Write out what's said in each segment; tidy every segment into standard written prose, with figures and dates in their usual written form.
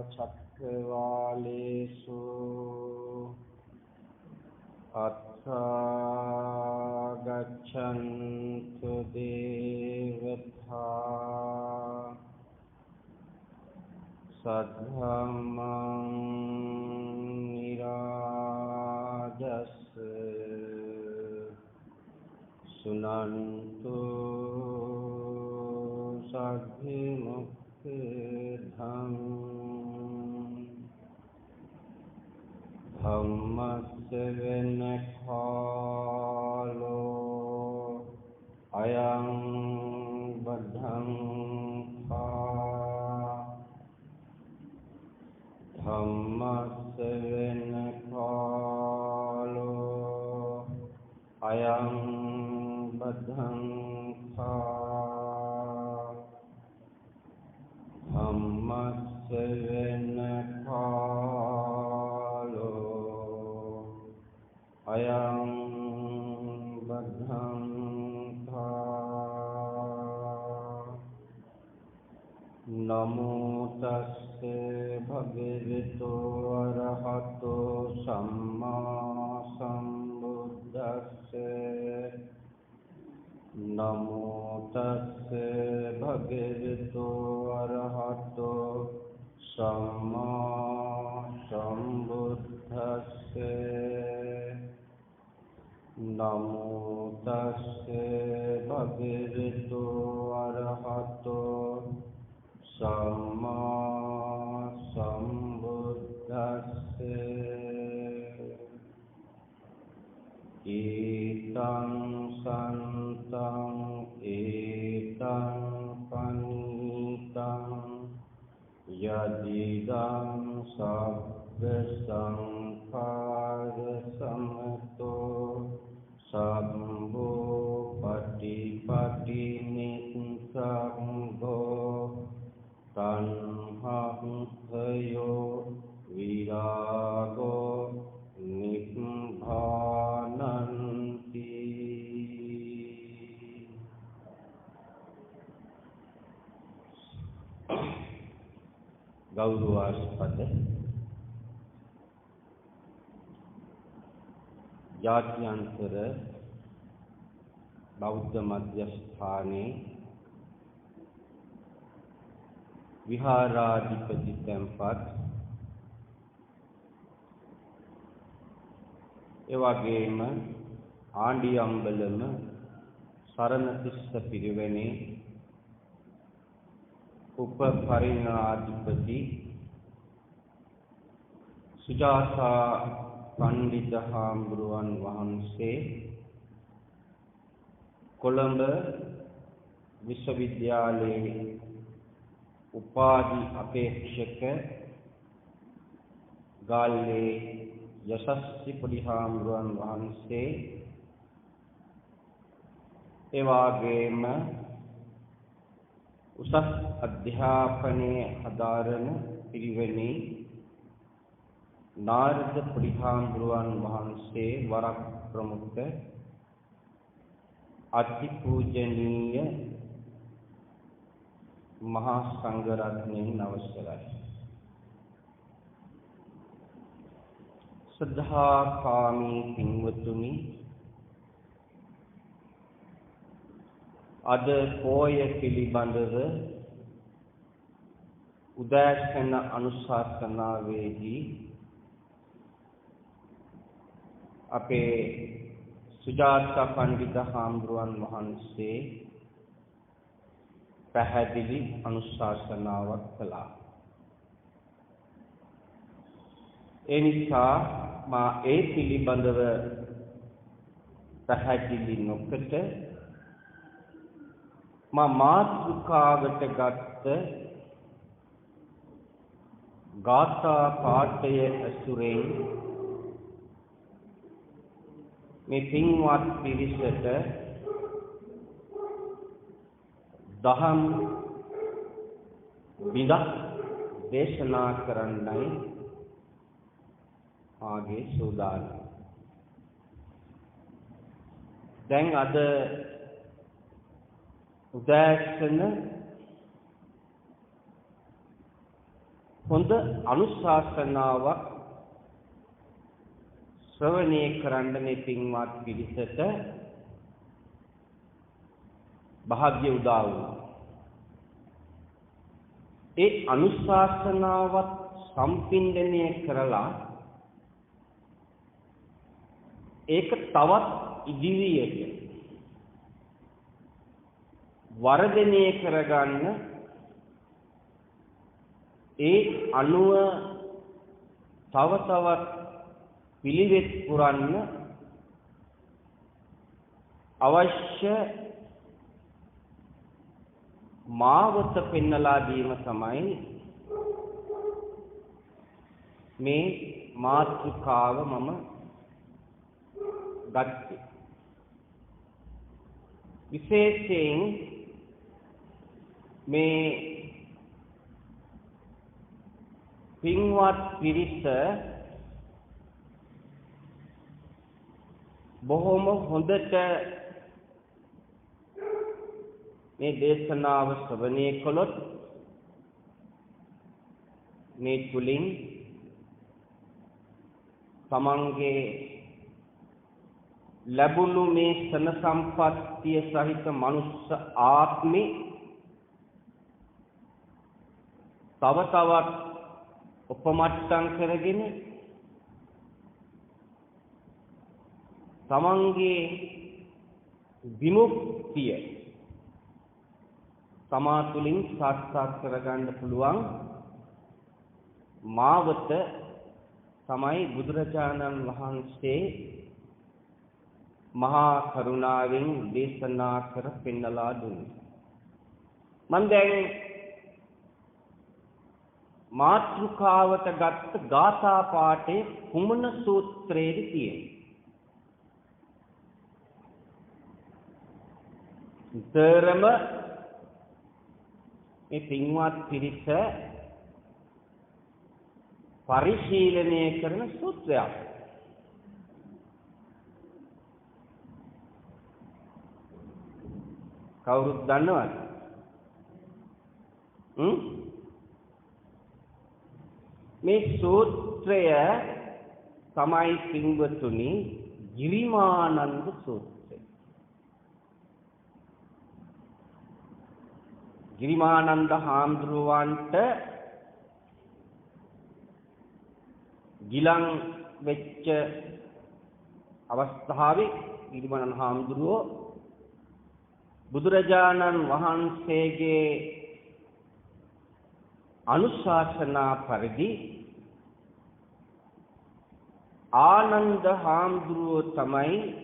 චක්කවාලේසු අත්ථා ගච්ඡන්තු දේවතා සද්ධම්මං නිරාජස් සුනන්තු සග්ගි මුක්ඛං ධම්මස්සවෙන කාලෝ අයං බද්ධංඛා ධම්මස්සවෙන කාලෝ අයං බද්ධංඛා ධම්මස්සවෙන කාලෝ අයං බද්ධංඛා නමෝ තස්සේ භගවතු අරහතෝ සම්මා සම්බුද්දස්සේ නමෝ තස්සේ භගවතු අරහතෝ සම්මා සම්බුද්දස්සේ නමෝ තස්සේ භගවතු අරහතෝ සම්මා සම්බුද්දස්සේ ඊතං සන්තං ඊතං පනිතං යදිදං සබ්බ සංඛාර සමතෝ සම්භෝ පටිපටි නිස්සංඝෝ තණ්හං විරාගෝ නිබ්බානන්ති ගෞරවාස්පද ජාත්‍යන්තර බෞද්ධ මධ්‍යස්ථානයේ විහාරාධිපති තැන්පත් එවැගේම ආණ්ඩියම්බලම සරණතිස්ස පිරිවෙනේ උපපරිණාධිපති සුජාතා පණ්ඩිත හාමුදුරුවන් වහන්සේ කොළඹ විශ්වවිද්‍යාලයේ උපාධි අපේක්ෂක ගාල්ලේ යශස්වි පොඩි හාමුදුරුවන් වහන්සේ එවාගේම උසස් අධ්‍යාපනයේ හදාරන පිරිවෙනේ නාරද පොඩි හාමුදුරුවන් වහන්සේ වරක් ප්‍රමුඛ අති පූජනීය මහා සංඝ රත්නයන් අවසරයි. සද්ධා කාමී පින්වතුනි, අද පෝය පිළිබඳව උදෑසන අනුශාසනාවේදී අපේ සුජාතා පණ්ඩිත හාමුදුරුවන් වහන්සේ පැහැදිලි අනුශාසනාවක් කළා. ඒ නිසා මා ඒ පිළිබඳව පැහැදිලි නොකොට මා මාතෘකාවට ගත්ත ගාථා පාඨය ඇසුරෙන් මේ පින්වත් පිරිසට දහම් බිඳක් දේශනා කරන්නයි ආගේ සූදානම්. දැන් අද උදෑසන හොඳ අනුශාසනාවක් ශ්‍රවණය කරන්න මේ පින්වත් පිරිසට භාග්‍ය උදා වුණා. ඒ අනුශාසනාවත් සම්පින්දනය කරලා ඒක තවත් ඉදිරියට වර්ධනය කරගන්න ඒ අනුව තව තවත් පිළිවෙත් පුරන්න අවශ්‍ය මාවත පෙන්නලා දීම තමයි මේ මාතෘකාව මම ගත්තේ. විශේෂයෙන් මේ පින්වත් පිරිස බොහොම හොඳට මේ දේශනාව ශ්‍රවණය කළොත් මේ තුලින් තමන්ගේ ලැබුණු මේ සන සම්පත්තිය සහිත මනුස්ස ආත්මේ තව තවත් උපමට්ටම් කරගෙන තමන්ගේ විමුක්තිය තමා තුළින් සාක්ෂාත් කරගන්න පුළුවන් මාවත තමයි බුදුරජාණන් වහන්සේ මහා කරුණාවෙන් දේශනා කර පෙන්නලා දුන්නේ. මම දැන් මාතෘකාවට ගත්ත ගාථා පාඨයේ කුමන සූත්‍රයේද තියෙන්නේ? උතරම මේ පින්වත් පිරිස පරිශීලනය කරන සූත්‍රයක්. කවුරුත් දන්නවද? මේ සූත්‍රය තමයි පින්වතුනි ගිරිමානන්ද සූත්‍රය. ගිරිමානන්ද හාමුදුරුවන්ට ගිලන් වෙච්ච අවස්ථාවේ ගිරිමානන්ද හාමුදුරුවෝ බුදුරජාණන් වහන්සේගේ අනුශාසනා පරිදි ආනන්ද හාමුදුරුවෝ තමයි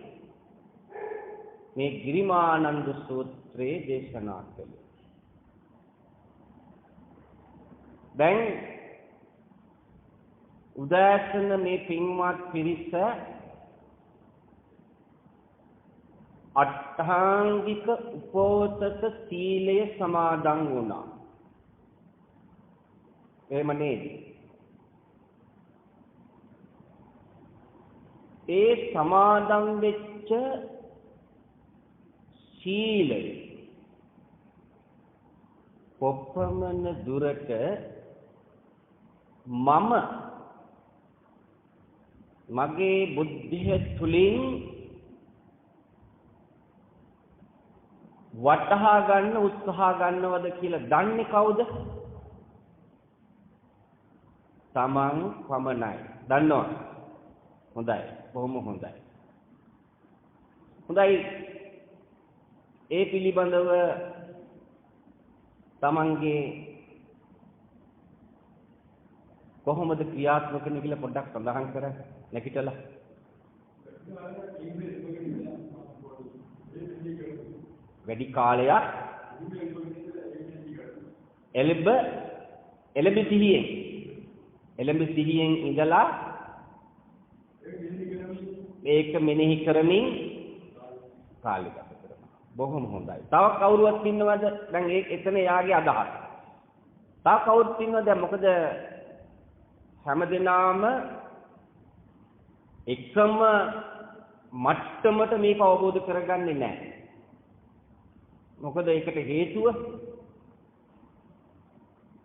මේ ගිරිමානන්ද සූත්‍රයේ දේශනා කළේ. දැන් උදෑසන මේ පින්වත් පිරිස අට්ඨාංගික උපෝසත සීලය සමාදන් වුණා. එහෙම නේද? ඒ සමාදන් වෙච්ච සීලය කොපමණ දුරට මම මගේ බුද්ධිය තුලින් වටහා ගන්න උත්සාහ ගන්නවද කියලා දන්නේ කවුද? තමන් පමණයි. දන්නවද? හොඳයි. බොහොම හොඳයි. හොඳයි. ඒ පිළිබඳව තමන්ගේ කොහොමද ක්‍රියාත්මක වෙන්නේ කියලා පොඩ්ඩක් සඳහන් කරන්න. නැගිටලා. වැඩි කාලයක් එළඹ සිහියෙන් ඉඳලා මේක මෙනෙහි කරමින් කාලය ගත කරනවා. බොහොම හොඳයි. තව කවුරුවත් ඉන්නවද? දැන් එතන යාගේ අදහස්. තව කවුරුත් ඉන්නවද? මොකද හැමදෙනාම එකම මට්ටමට මේක අවබෝධ කරගන්නේ නැහැ. මොකද ඒකට හේතුව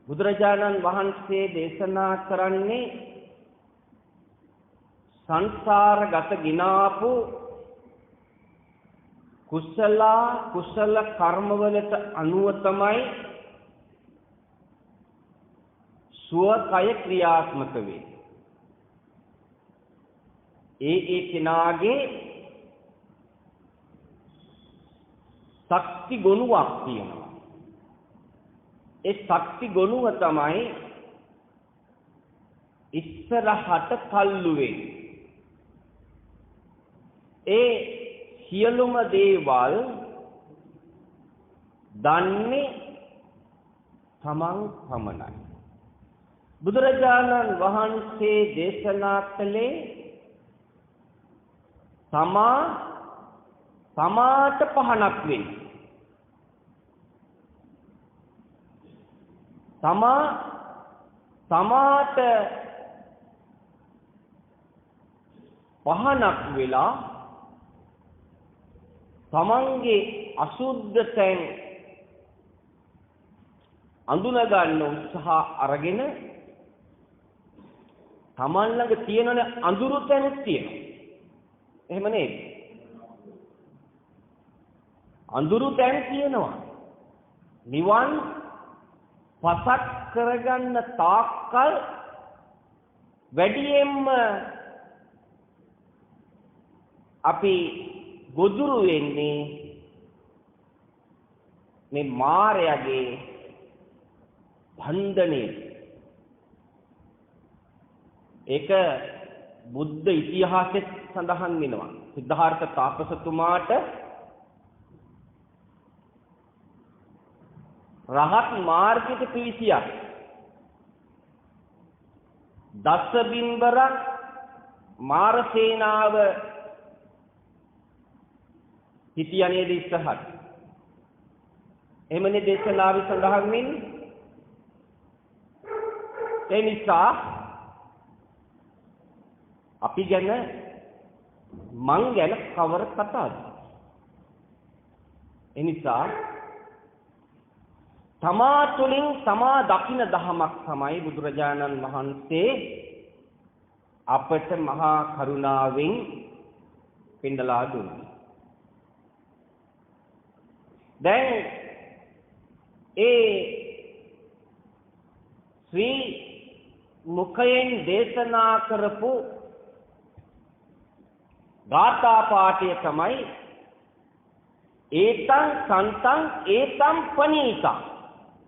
බුදුරජාණන් වහන්සේ දේශනා කරන්නේ සංසාරගත ගිනාපු කුසල කර්මවලට අනුව තමයි සුවකය ක්‍රියාත්මක වේ. ඒ කෙනාගේ ශක්ති ගුණයක් තියෙනවා. ඒ ශක්ති ගුණය තමයි ඉස්සරහට තල්ලු වෙන්නේ. ඒ සියලුම දේවල් දන්නේ තමන් පමණයි. බුදුරජාණන් වහන්සේ දේශනා කළේ තමාට පහනක් වෙයි. තමාට පහනක් වෙලා තමන්ගේ අසුද්ධ තැන් අඳුන ගන්න උත්සාහ අරගෙන තමන් ළඟ තියෙනනේ අඳුරු තැනුත් තියෙනවා. එහෙම නේද? අඳුරු තැන් තියෙනවා. නිවන් පසක් කරගන්න තාක්කල් වැඩියෙන්ම අපි ගොදුරු වෙන්නේ මේ මායාවේ බන්ධනේ. ඒක බුද්ධ ඉතිහාසෙත් සඳහන් වෙනවා. සිද්ධාර්ථ තාපසතුමාට රහත් මාර්ගයට පිවිසියක් දස බිම්බරක් මාර සේනාව හිටියා නේද ඉස්සහත්? එහෙමනේ දේශනාවේ සඳහන් වෙන්නේ. ඒ නිසා අපි ගැන මං ගැන කවර කතාවද? ඒ නිසා තමා තුළින් තමා දකින දහමක් තමයි බුදුරජාණන් වහන්සේ අපට මහා කරුණාවෙන් පෙන්නලා දුන්නේ. දැන් ශ්‍රී මුඛයෙන් දේශනා කරපු ගාථා පාඨය තමයි ඒතං සන්තං ඒතං පනීතං.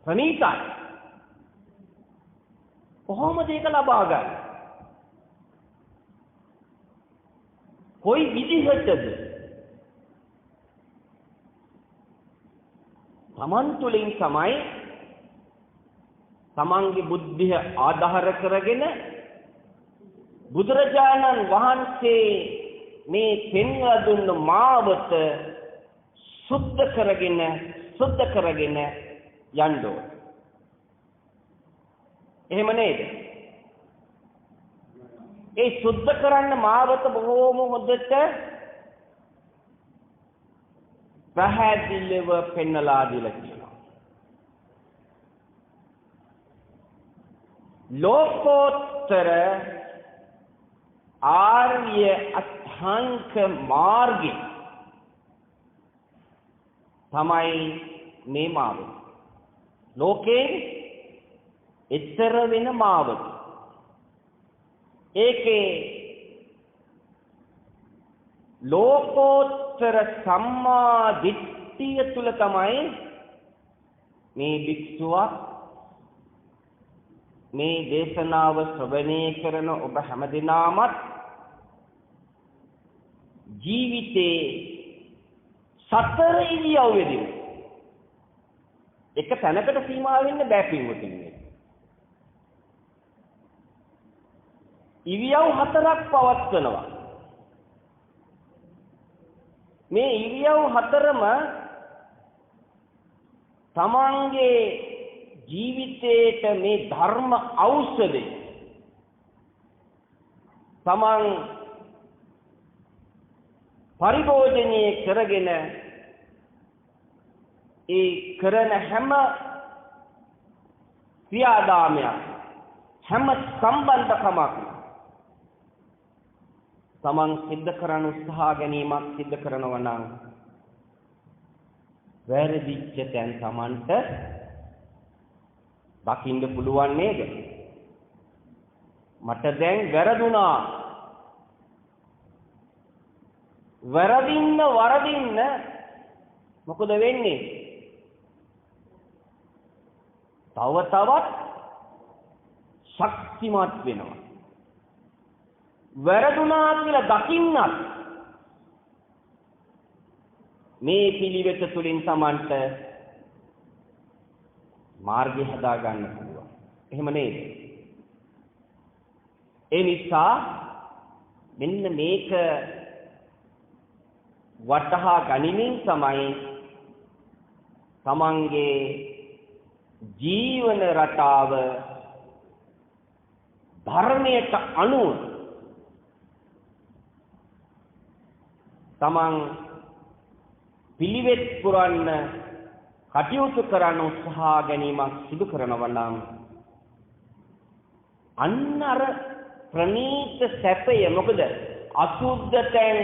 පනීතයි. කොහොමද ඒක ලබා ගන්නේ? කොයි විදිහටද? තමන් තුළින් තමයි තමන්ගේ බුද්ධිය ආධාර කරගෙන බුදුරජාණන් වහන්සේ මේ පෙන්වා දුන්න මාවත සුද්ධ කරගෙන යන්න ඕන. එහෙම නේද? ඒ සුද්ධ කරන්න මාවත බොහෝම හොඳට පැහැදිලිව පෙන්නලා දීලා තියෙනවා. ලෝකෝත්තර ආර්ය අෂ්ටාංග මාර්ගය තමයි මේ මාවත. ලෝකේ ඊතර වෙන මාවත. ඒකේ ලෝකෝත්තර සම්මා දිට්ඨිය තුල තමයි මේ භික්ෂුවක් මේ දේශනාව ශ්‍රවණය කරන ඔබ හැමදෙනාමත් ජීවිතේ සතර ඉරියව්වෙදී එක තැනකට සීමා වෙන්න බෑ පින්වතුනි. ඉරියව් හතරක් පවත්වනවා. මේ ඉරියව් හතරම තමන්ගේ ජීවිතේට මේ ධර්ම ඖෂධය තමන් පරිභෝජනය කරගෙන ඒ කරන හැම ක්‍රියාදාමයක් හැම සම්බන්ධකමක් තමන් සිද්ධ කරන උත්සාහ ගැනීමක් සිද්ධ කරනවා නම් වැරදිච්ච තැන් තමන්ට දකින්න පුළුවන් නේද? මට දැන් වැරදුනා. වරදින්න මොකද වෙන්නේ? තව තවත් ශක්තිමත් වෙනවා. වැරදුනා කියලා දකින්නත් මේ පිළිවෙත තුලින් Tamanට මාර්ගය හදා ගන්න පුළුවන්. එහෙම නේද? ඒ නිසා මෙන්න මේක වටහා ගනිමින් තමයි තමන්ගේ ජීවන රටාව ධර්මයට අනුව තමන් පිළිවෙත් පුරන්න කටයුතු කරන උත්සාහ ගැනීමක් සිදු කරනවා නම් අන්න අර ප්‍රණීත සැපය මොකද අසුද්ධතෙන්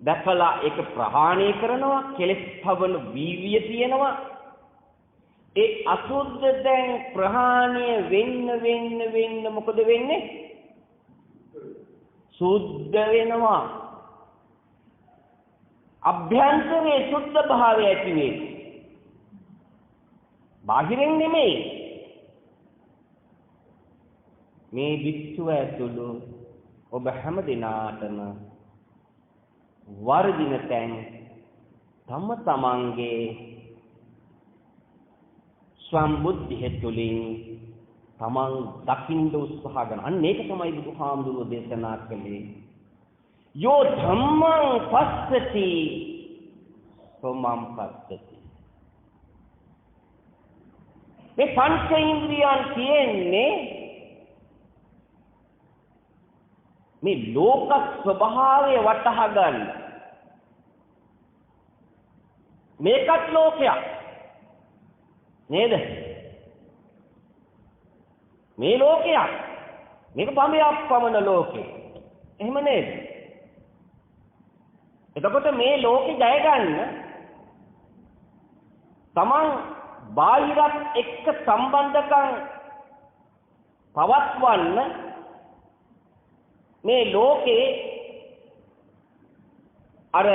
දැකලා ඒක ප්‍රහාණය කරනවා කෙලෙස් පවන වීර්යය තියෙනවා ඒ අසුද්ධතෙන් ප්‍රහාණය වෙන්න මොකද වෙන්නේ සුද්ධ වෙනවා අභ්‍යන්තරයේ සුද්ධ භාවය ඇති වේ බාහිරින් නෙමෙයි මේ විශ්ව ඇතුළු ඔබ හැම දිනාටම වර්ධින තැන් තම තමන්ගේ සම්බුද්ධිය තුළින් තමන් දකින්න උත්සාහ කරන අන්න ඒක තමයි බුදුහාමුදුරුවෝ දේශනා කළේ යෝ ධම්මං පස්සති සෝමං පස්සති මේ පංච ඉන්ද්‍රියන් කියන්නේ මේ ලෝක ස්වභාවය වටහා ගන්න මේකත් ලෝකයක් නේද මේ ලෝකයක් මේක බඹයක් පමණ ලෝකේ එහෙම නේද එතකොට මේ ලෝකේ ජය ගන්න තමන් බාහිරත් එක්ක සම්බන්ධකම් පවත්වන්න මේ ලෝකේ අර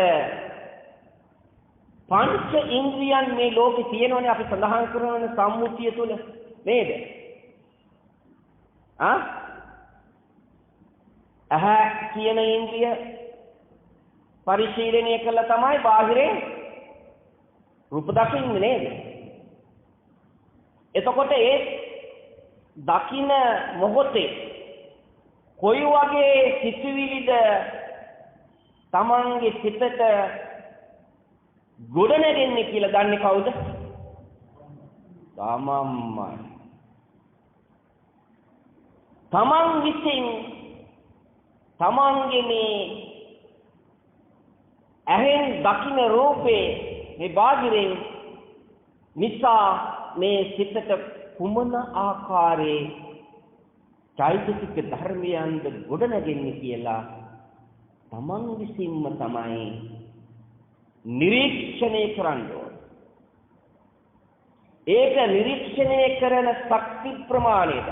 පංච ඉන්ද්‍රියන් මේ ලෝකේ තියෙනවනේ අපි සඳහන් කරන සම්මුතිය තුල නේද? අහ කියන ඉන්ද්‍රිය පරිශීලනය කළා තමයි බාහිරේ රූප දකින්නේ නේද? එතකොට ඒ දකින්න මොහොතේ කොයි වගේ සිතුවිලිද තමන්ගේ සිතට ගොඩනැගෙන්නේ කියලා දන්නේ කවුද? තමන්මයි. තමන් විසින් තමන්ගේ මේ ඇහෙන් දකින්න රූපේ මේ බාහිරින් නිසා මේ සිතට කුමන ආකාරයේ චෛතසික ධර්මයන්ද ගොඩනැගෙන්නේ කියලා තමන් විසින්ම තමයි නිරීක්ෂණය කරන්න ඕන. ඒක නිරීක්ෂණය කරන ශක්ති ප්‍රමාණයට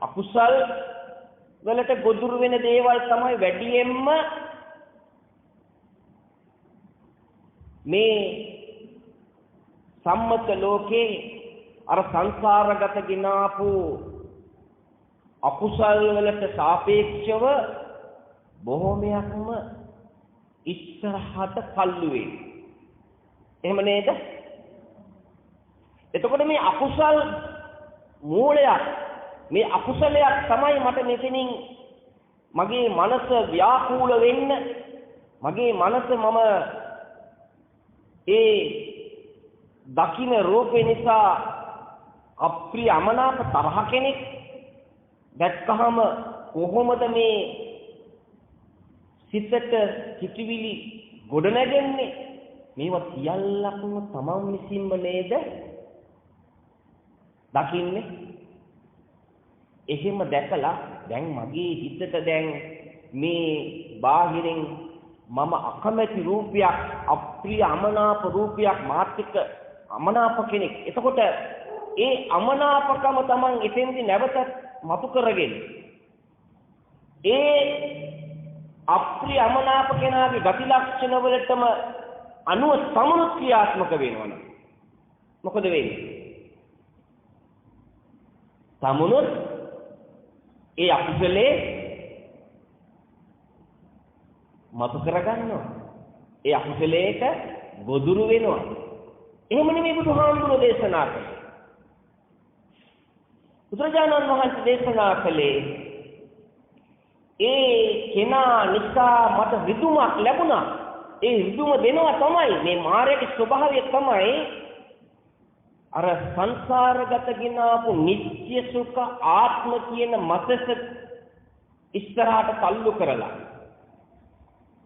අකුසල් වලට ගොදුරු වෙන දේවල් තමයි වැඩියෙන්ම මේ සම්මත ලෝකේ අර සංසාරගත ගිනාපු අකුසල් වලට සාපේක්ෂව බොහෝමයක්ම ඉස්සරහට කල්ලු වේ. එහෙම නේද? එතකොට මේ අකුසල් මූලයක් මේ අකුසලයක් තමයි මට මෙතනින් මගේ මනස ව්‍යාකූල වෙන්න මගේ මනස මම ඒ දකින්න රූපේ නිසා අප්‍රිය අමනාප තරහ කෙනෙක් දැක්කහම කොහොමද මේ සිතට සිටිවිලි ගොඩනැගෙන්නේ මේවා සියල්ලක්ම තමන් විසින්ම නේද දකින්නේ. එහෙම දැකලා දැන් මගේ හිතට දැන් මේ බාහිරින් මම අකමැති රූපයක්, අප්‍රිය අමනාප රූපයක් මාත් එක්ක අමනාප කෙනෙක්. එතකොට ඒ අමනාපකම Taman එතෙන්දි නැවත මතු කරගෙන ඒ අප්‍රිය අමනාප කෙනාගේ ගති ලක්ෂණ වලටම අනුව සමනුත් ක්‍රියාත්මක වෙනවනම් මොකද වෙන්නේ? සමනුත් ඒ අකුසලේ මතු කරගන්නවා. ඒ අකුසලයට ගොදුරු වෙනවා. එහෙම නෙමෙයි බුදුහාමුදුරුවෝ දේශනා කළේ. බුදුරජාණන් වහන්සේ දේශනා කළේ ඒ කෙනා නිසා මට රිදුමක් ලැබුණා. ඒ රිදුම දෙනවා තමයි මේ මායාවේ ස්වභාවය තමයි අර සංසාරගත ගිනාපු නිත්‍ය සුඛ ආත්ම කියන මතස ඉස්සරහට තල්ලු කරලා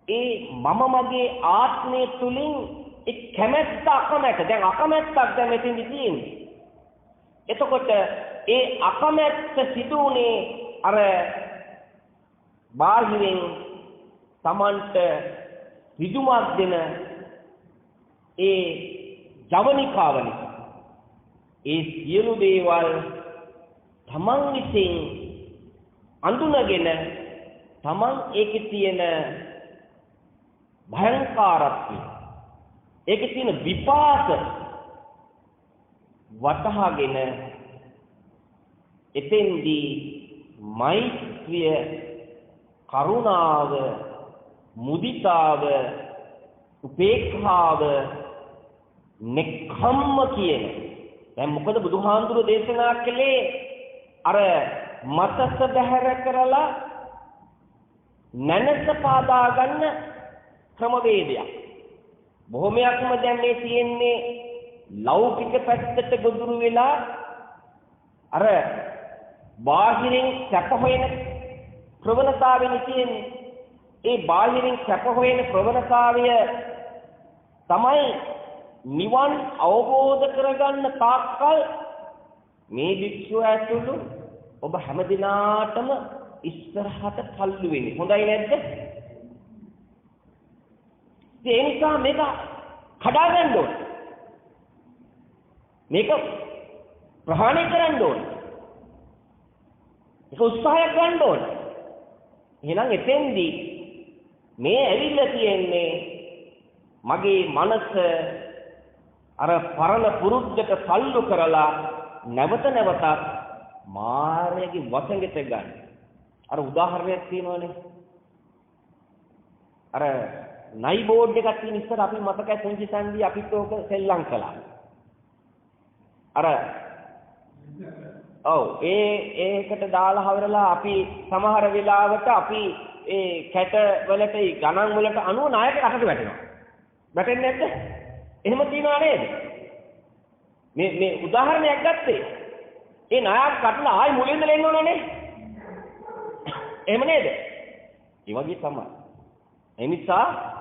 ඒ මම මගේ ආත්මය තුලින් ඒ කැමැත්ත අකමැත්ත දැන් අකමැත්තක් දැන් මෙතෙන්දි තියෙන්නේ. එතකොට ඒ අකමැත්ත සිදුුනේ අර බාහිරින් Tamanට රිදුමක් දෙන ඒ ජවනිකාව නිසා ඒ සියලු දේවල් Taman විසින් අඳුනගෙන Taman ඒකේ තියෙන භයංකාරත්වය ඒකේ තියෙන විපාක වටහාගෙන එතෙන්දී මෛත්‍රිය කරුණාව මුදිතාව උපේක්ඛාව නෙක්ඛම්ම කියන දැන් මොකද බුදුහාඳුරෝ දේශනා කළේ අර මතස බැහැර කරලා නැනස පාදා ගන්න ක්‍රමවේදයක් බොහොමයක්ම දැන් මේ තියෙන්නේ ලෞකික පැත්තට ගොදුරු වෙලා අර බාහිරින් සැප හොයන ප්‍රවණතාවෙන් තියෙන්නේ ඒ බාහිරින් සැප හොයන ප්‍රවණතාවය තමයි නිවන් අවබෝධ කරගන්න තාක්කල් මේ භික්ෂුව ඇතුළු ඔබ හැමදිනාටම ඉස්සරහට තල්ලු වෙන්නේ. හොඳයි නැද්ද? ඒ නිසා මේක කඩා ගන්න ඕන. මේක ප්‍රහාණය කරන්න ඕන. ඒක උත්සාහයක් ගන්න ඕන. එහෙනම් එතෙන්දී මේ ඇවිල්ලා තියෙන්නේ මගේ මනස අර පරණ පුරුද්දට සල්ලු කරලා නැවත නැවතත් මායාවේ වසඟයට ගන්න. අර උදාහරණයක් තියෙනවනේ. අර නයි බෝඩ් එකක් තියෙන ඉස්සර අපි මතකයි පුංචි සංදී අපිත් ඕක සෙල්ලම් කළා. අර ඔව් ඒකට දාලා හවරලා අපි සමහර වෙලාවට අපි ඒ කැට වලට ගණන් වලට අනුව නායක අතට වැටෙනවා. වැටෙන්නේ නැද්ද? එහෙම තියනවා නේද? මේ උදාහරණයක් ගත්තේ. ඒ නායක කටලා ආයි මුලින්ද එන්න ඕනනේ. එහෙම නේද? ඒ වගේ තමයි. ඒ නිසා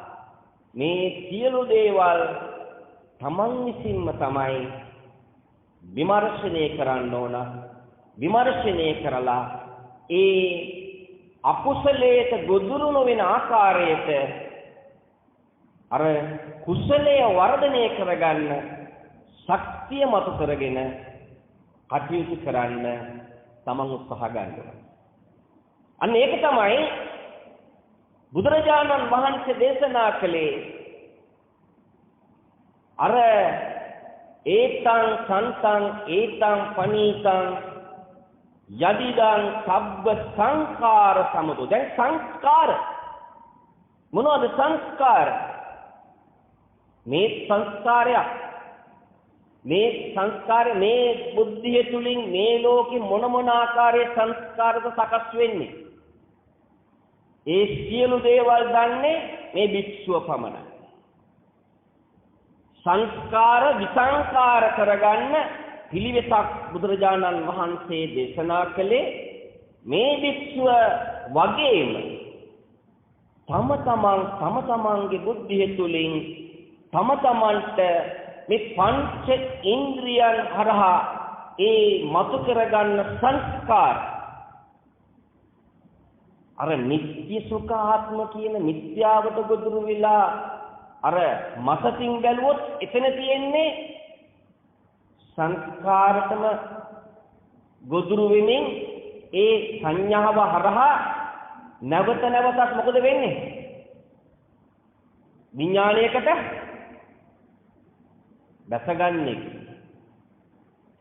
මේ සියලු දේවල් තමන් විසින්ම තමයි විමර්ශනය කරන්න ඕන. විමර්ශනය කරලා ඒ අකුසලයට ගොදුරු නොවන ආකාරයට අර කුසලයේ වර්ධනය කරගන්න ශක්තිය මත කරගෙන කටයුතු කරන්න තමන් උත්සාහ ගන්නවා. අන්න ඒක තමයි බුදුරජාණන් වහන්සේ දේශනා කළේ අර ඒතං සන්තං ඒතං පනීතං යදිදං සබ්බ සංඛාර සමුදය. දැන් සංස්කාර මොනවද? සංස්කාර මේ සංස්කාරය මේ බුද්ධිය තුලින් මේ ලෝකෙ මොන ආකාරයේ සංස්කාරද සකස් වෙන්නේ? ඒ සියලු දේවල් දන්නේ මේ භික්ෂුව පමණයි. සංස්කාර විසංකාර කරගන්න පිළිවෙතක් බුදුරජාණන් වහන්සේ දේශනා කළේ මේ භික්ෂුව වගේම තම තමන්ගේ බුද්ධිය තුලින් තම තමන්ට මේ පංච ඉන්ද්‍රියන් හරහා ඒ මතු කරගන්න සංස්කාර අර නිත්‍ය සුඛ ආත්ම කියන මිත්‍යාවට ගොදුරු වෙලා අර මසතින් බැලුවොත් එතන තියෙන්නේ සංස්කාරතම ගොදුරු වෙමින් ඒ සංඥාව හරහා නැවත නැවතත් මොකද වෙන්නේ? විඥාණයකට දැසගන්නේ.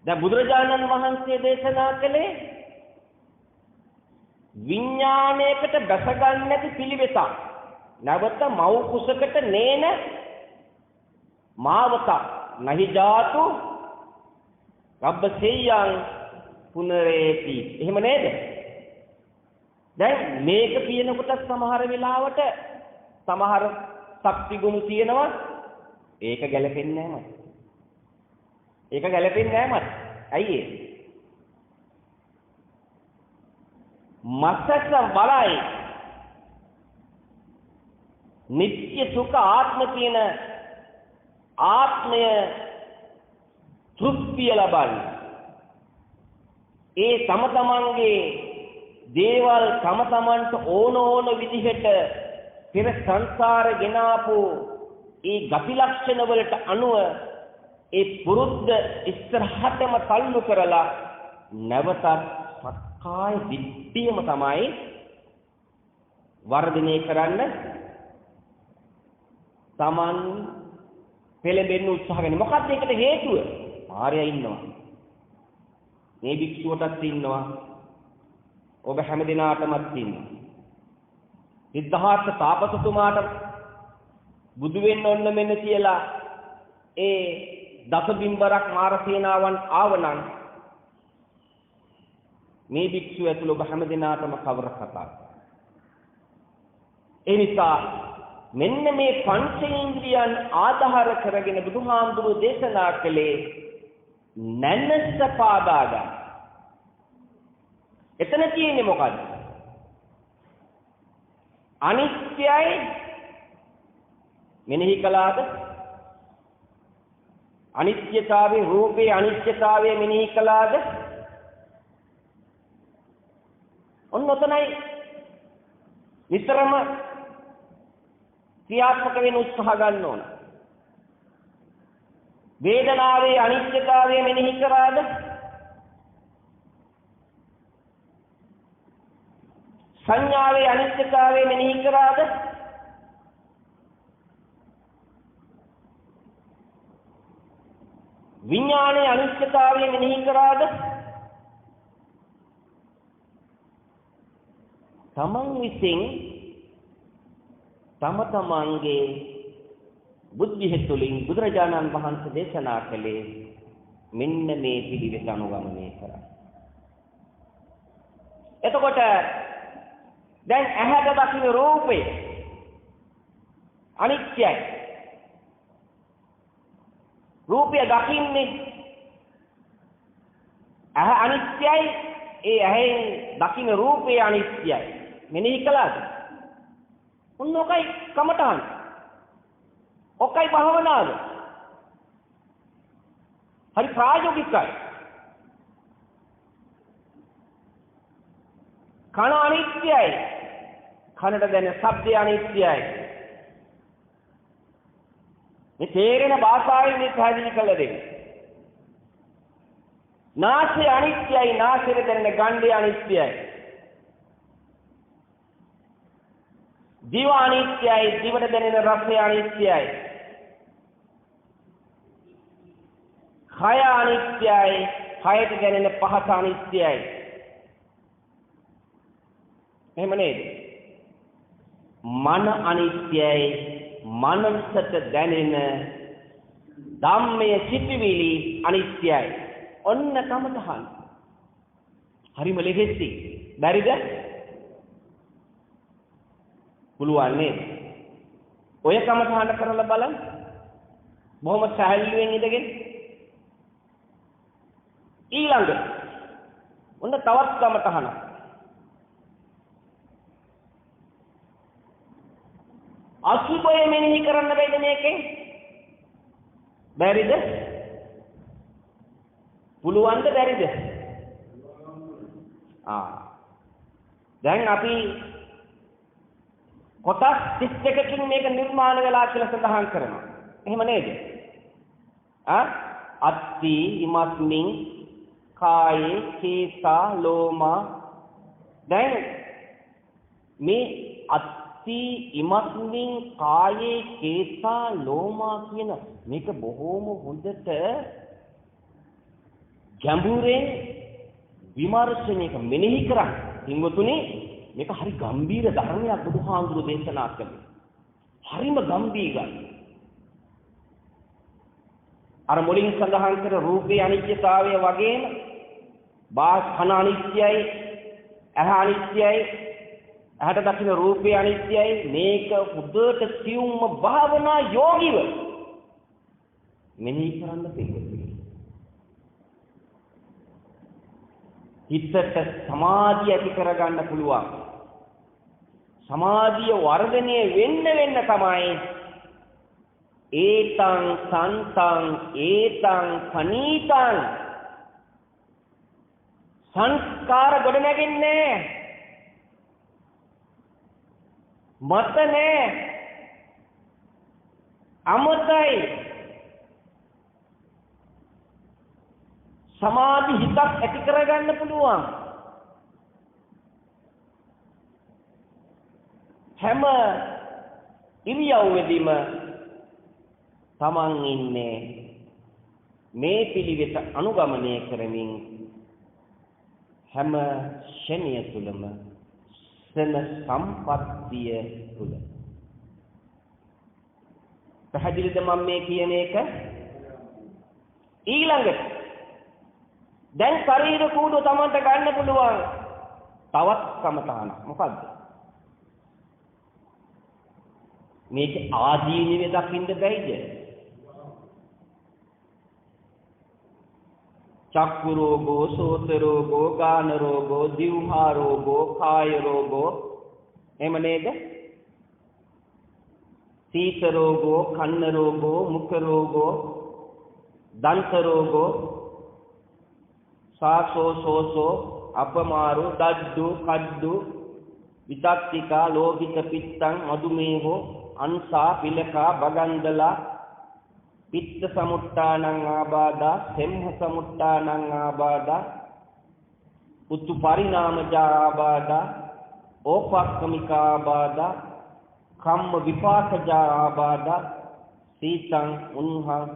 දැන් බුදුරජාණන් වහන්සේ දේශනා කළේ විඥාණයකට දැසගන්නේ නැති පිළිවෙතක්. නැවත මව් කුසකට නේන මාවත නහි ජාතු රබ්බසෙයං පුනරේති. එහෙම නේද? දැන් මේක කියනකොට සමහර වෙලාවට සමහර ශක්ති ගුණ තියෙනවා. ඒක ගැලපෙන්නේ නැහැ මට. ඒක ගැලපෙන්නේ නැහැ මට. ඇයි ඒ? මස්සස බලයි නිත්‍ය සුඛ ආත්ම කියන ආත්මය තෘප්තිය ලබන්නේ. ඒ තම තමන්ගේ දේවල් තම තමන්ට ඕන විදිහට පෙර සංසාර ගෙනාපු ඒ ගති ලක්ෂණ වලට අනුව ඒ පුරුද්ද ඉස්සරහටම තල්ලු කරලා නැවතත් සක්කාය දිට්ඨියම තමයි වර්ධනය කරන්න තමන් පෙළඹෙන්න උත්සාහ කරන්නේ. මොකක්ද ඒකට හේතුව? මායя ඉන්නවා. මේ භික්ෂුවටත් ඉන්නවා. ඔබ හැම දිනාටමත් ඉන්නවා. සිද්ධාර්ථ තාපසතුමාට බුදු වෙන්න ඕන මෙන්න කියලා ඒ දස බිම්බරක් මාර සේනාවන් ආවනම් මේ භික්ෂුව ඇතුළු ඔබ හැම දිනාටම කවර කතාවක්. ඒ නිසා මෙන්න මේ පංචේන්ද්‍රියන් ආධාර කරගෙන බුදුහාමුදුරුවෝ දේශනා කළේ නැනස පාදා ගන්න. එතන තියෙන්නේ මොකද්ද? අනිත්‍යයි මෙනෙහි කළාද? අනිත්‍යතාවේ රූපේ අනිත්‍යතාවය මෙනෙහි කළාද? ඔන්න ඔතනයි විතරම ක්‍රියාත්මක වෙන උත්සාහ ගන්න ඕන. වේදනාවේ අනිත්‍යතාවය මෙනෙහි කරාද? සංඥාවේ අනිත්‍යතාවය මෙනෙහි කරාද? විඥානයේ අනිත්‍යතාවය මෙනෙහි කරාද? තමන් විසින් තම තමන්ගේ බුද්ධිය තුළින් බුදුරජාණන් වහන්සේ දේශනා කළේ මෙන්න මේ පිළිවෙත අනුගමනය කරා. එතකොට දැන් ඇහැට දකින්න රූපේ අනිත්‍යයි. රූපය දකින්නේ ඇහැ අනිත්‍යයි. ඒ ඇහෙන් දකින්න රූපය අනිත්‍යයි. මෙනෙහි කළාද? ඔන්න ඔකයි කමඨහන්. ඔකයි භවනාද? හරි ප්‍රායෝගිකයි. කන අනිත්‍යයි. කනට දැනෙන ශබ්දය අනිත්‍යයි. මේ තේරෙන භාෂාවෙන් මේ පැහැදිලි කළ දෙන්නේ. නාසය අනිත්‍යයි. නාසයට දැනෙන ගන්ධය අනිත්‍යයි. දිව අනිත්‍යයි. දිවට දැනෙන රසය අනිත්‍යයි. කය අනිත්‍යයි. කයට දැනෙන පහස අනිත්‍යයි. එහෙම නේද? මන අනිත්‍යයි. මනසට දැනෙන ධම්මයේ සිටිවිලි අනිත්‍යයි. ඔන්න කමතහන්. හරිම ලෙහෙසි. බැරිද? පුළුවන් නේද? ඔය කමතහන කරලා බලන්න. බොහොම සැහැල්ලුවෙන් ඉඳගෙන. ඊළඟ ඔන්න තවත් කමතහනක්. අසුභය මෙනෙහි කරන්න බැයිද මේකෙන්? බැරිද? පුළුවන්ද බැරිද? දැන් අපි කොටස් 32කින් මේක නිර්මාණය වෙලා කියලා සඳහන් කරනවා. එහෙම නේද? අත්ති ඉමස්මින් කායේ කේසා ලෝමා. දැන් මේ අත්ති ඉමස්මින් කායේ කේසා ලෝමා කියන මේක බොහෝම හොඳට ගැඹුරෙන් විමර්ශනයක මෙනෙහි කරන්න. හිඟතුනි මේක හරි ගැඹීර ධර්මයක් බුදුහාමුදුරු දේශනා කළේ. හරිම ගැඹීරයි. අර මුලින් සඳහන් කර රූපේ අනිත්‍යතාවය වගේම කන අනිත්‍යයි, ඇහ අනිත්‍යයි, ඇහැට දකින්න රූපේ අනිත්‍යයි. මේක හුදට සියුම්ම භාවනා යෝගීව මෙනෙහි කරන්න පිළිගන්න. හිතට සමාධිය ඇති කරගන්න පුළුවන්. සමාධිය වර්ධනය වෙන්න තමයි ඒතං සන්තං ඒතං පනීතං සංස්කාර ගොඩ නැගෙන්නේ මත නෑ අමතයි. සමාධි හිතක් ඇති කරගන්න පුළුවන්. හැම ඉරියව්වෙදීම තමන් ඉන්නේ මේ පිළිවෙත අනුගමනය කරමින් හැම ක්ෂණය තුළම සන සම්පත්තිය තුළ. පැහැදිලිද මම මේ කියන එක? ඊළඟට දැන් ශරීර කූඩුව තමන්ට ගන්න පුළුවන් තවත් කමතහනක්. මොකද්ද? මේක ආදීනිව දකින්න බැයිද? චක්කු රෝගෝ, සෝත රෝගෝ, ගාන රෝගෝ, දිවහා රෝගෝ, කාය රෝගෝ, එහෙම නේද? සීත රෝගෝ, කන්න රෝගෝ, මුඛ රෝගෝ, දන්ත රෝගෝ, සාසෝසෝසෝ, අපමාරු, දඩ්ඩු, කඩ්ඩු, විතක්තිකා, ලෝහිත පිත්තං, මදුමේහෝ, අන්සා, පිලකා, බගන්දලා, පිත්ත සමුට්ඨානං ආබාධා, සෙම්හ සමුට්ඨානං ආබාධා, උත්තු පරිණාමජා ආබාධා, ඕපක්කමිකා ආබාධා, කම්ම විපාකජා ආබාධා, සීතං උන්හං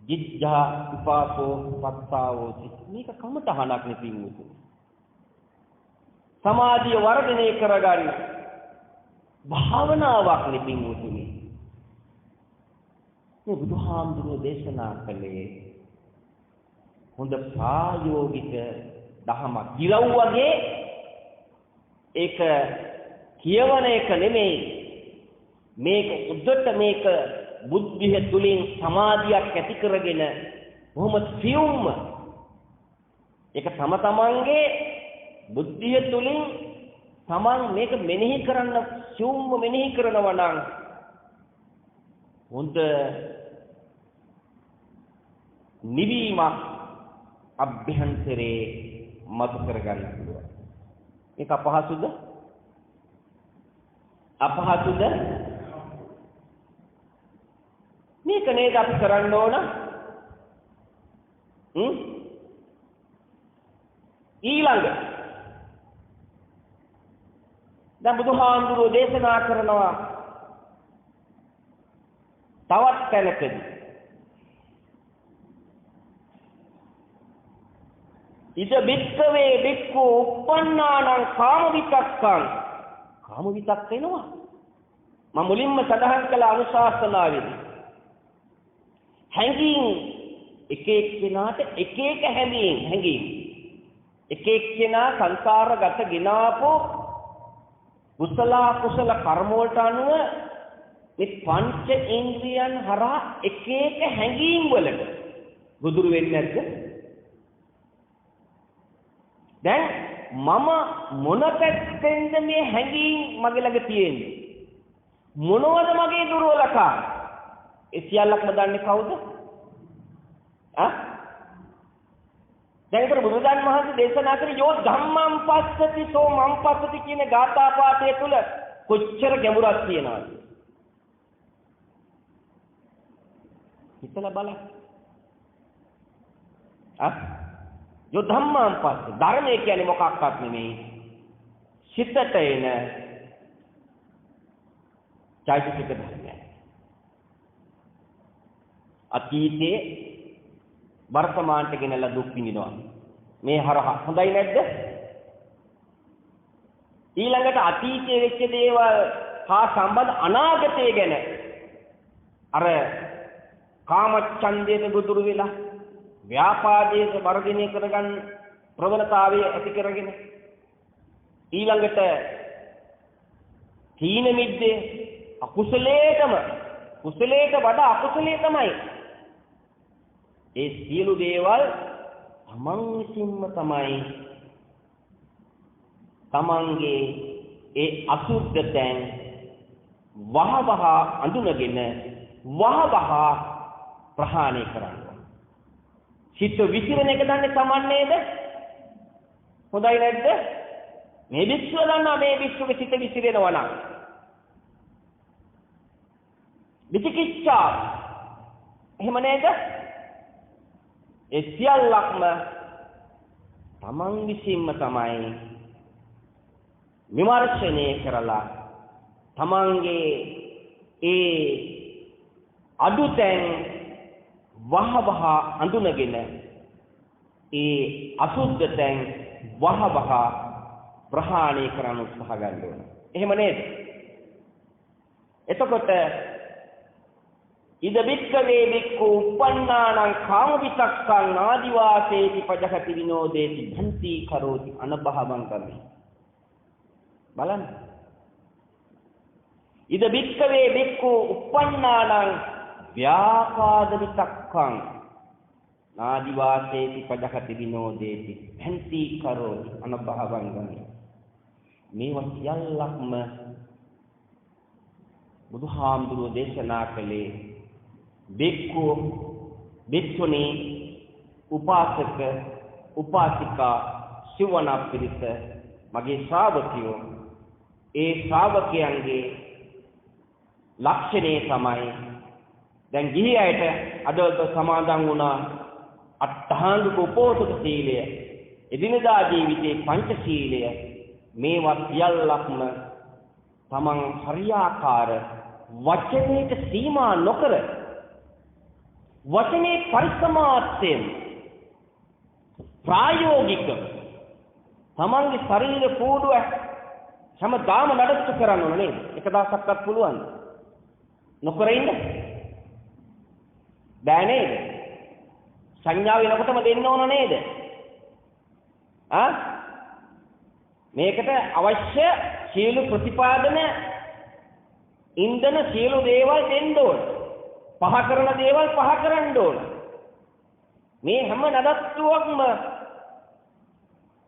ජිජ්ජා විපාසෝ පස්සාවෝති. මේක කමතහනක් නෙපින්වතු. සමාධිය වර්ධනය කරගන්න භාවනාවක් නෙපින්වතුනි. මේ බුදුහාමුදුරුවෝ දේශනා කළේ හොඳ ප්‍රායෝගික දහමක්. ගිලව් වගේ ඒක කියවන එක නෙමෙයි. මේක උද්දට මේක බුද්ධිය තුලින් සමාධියක් ඇති කරගෙන බොහොම සියුම්ම ඒක තමන්ගේ බුද්ධිය තුලින් තමන් මේක මෙනෙහි කරන්න සියුම්ම මෙනෙහි කරනවා නම් හොඳ නිවීමක් අභ්‍යන්තරේ මතු කරගන්න පුළුවන්. ඒක අපහසුද? අපහසුද? මේක නේද අපි කරන්න ඕන? ඊළඟ දැන් බුදුහාමුදුරුවෝ දේශනා කරනවා තවත් තැනකදී ඉද බික්කවේ බික්කු උප්පන්නානං කාම විතක්කං. කාම විතක්ක එනවා. මම මුලින්ම සඳහන් කළ අනුශාසනාවේදී හැඟීම් එක එක්කෙනාට එක එක හැඟීම් එක එක්කෙනා සංසාරගත ගිනාපු කුසල කුසල කර්ම වලට අනුව මේ පංච ඉන්ද්‍රියන් හරහා එක එක හැඟීම් වලට ගොදුරු වෙන්නේ නැද්ද? දැන් මම මොන පැත්තෙන්ද මේ හැඟීම් මගේ ළඟ තියෙන්නේ? මොනවද මගේ දුර්වලකම්? ඒ සියල්ලක්ම දන්නේ කවුද? දැන් බුදුරජාණන් වහන්සේ දේශනා කරේ යෝ ධම්මං පස්සති සෝ මං පස්සති කියන ගාථා පාඨය තුල කොච්චර ගැඹුරක් තියෙනවද? හිතලා බලන්න. යෝ ධම්මං පස්ස ධර්මය කියන්නේ මොකක්වත් නෙමෙයි. සිතට එන චෛතසික ධර්මය. අතීතයේ වර්තමානට ගෙනලා දුක් විඳිනවා. මේ හරහා හොඳයි නැද්ද? ඊළඟට අතීතයේ වෙච්ච දේවල් හා සම්බන්ධ අනාගතය ගැන අර කාමච්ඡන්දයට ගොදුරු වෙලා ව්‍යාපාදයේ වර්ධනය කරගන්න ප්‍රවණතාවය ඇති කරගෙන ඊළඟට තීන මිද්දේ කුසලයට වඩා අකුසලයේ තමයි ඒ සියලු දේවල් තමන් විසින්ම තමයි තමන්ගේ ඒ අසුද්ධ තැන් වහවහ අඳුනගෙන වහවහ ප්‍රහාණය කරන්න. සිත විසිරෙන එක දන්නේ තමන් නේද? හොඳයි නැද්ද? මේ විශ්ව දන්නා මේ විශ්වක සිත විසිරෙනවා නම් විචිකිච්ඡා එහෙම නේද? ඒ සියල්ලක්ම තමන් විසින්ම තමයි විමර්ශනය කරලා තමන්ගේ ඒ අඩුතෙන් වහවහ අඳුනගෙන ඒ අසුද්ධතෙන් වහවහ ප්‍රහාණය කරන්න උත්සාහ ගන්න ඕන. එහෙම නේද? එතකොට ඉද වික්කවේ වික්ඛු උපන්නානං කාම විතක්ඛං ආදිවාසේති පජහති විනෝදේති භන්ති කරෝති අනභවං කමි. බලන්න. ඉද වික්කවේ වික්ඛු උපන්නානං ව්‍යාපාද විතක්ඛං ආදිවාසේති පජහති විනෝදේති භන්ති කරෝති අනභවං කමි. මේවා සියල්ලක්ම බුදුහාමුදුරුවෝ දේශනා කළේ බික්ඛු බික්ඛුනී උපාසක උපාසිකා සිවණ පිරිස මගේ ශ්‍රාවකයෝ ඒ ශ්‍රාවකයන්ගේ ලක්ෂණය තමයි දැන් ගිහි අයට අදවත සමාදන් වුණා අට්ඨාංගික උපෝසථ සීලය එදිනදා ජීවිතේ පංචශීලය මේවා සියල්ලක්ම තමන් හරියාකාර වචනයට සීමා නොකර වචනේ පරිසමාර්ථයෙන් ප්‍රායෝගික තමන්ගේ ශරීර කෝඩුව හැමදාම නඩත්තු කරන්න ඕන නේද? එක දවසක්වත් පුළුවන් නොකර ඉන්න බෑ නේද? සංඥාව වෙනකොටම දෙන්න ඕන නේද? මේකට අවශ්‍ය සියලු ප්‍රතිපාදන ඉන්ධන සියලු දේවල් දෙන්න ඕන. පහ කරන දේවල් පහ කරන්න ඕන. මේ හැම නඩත්තුවක්ම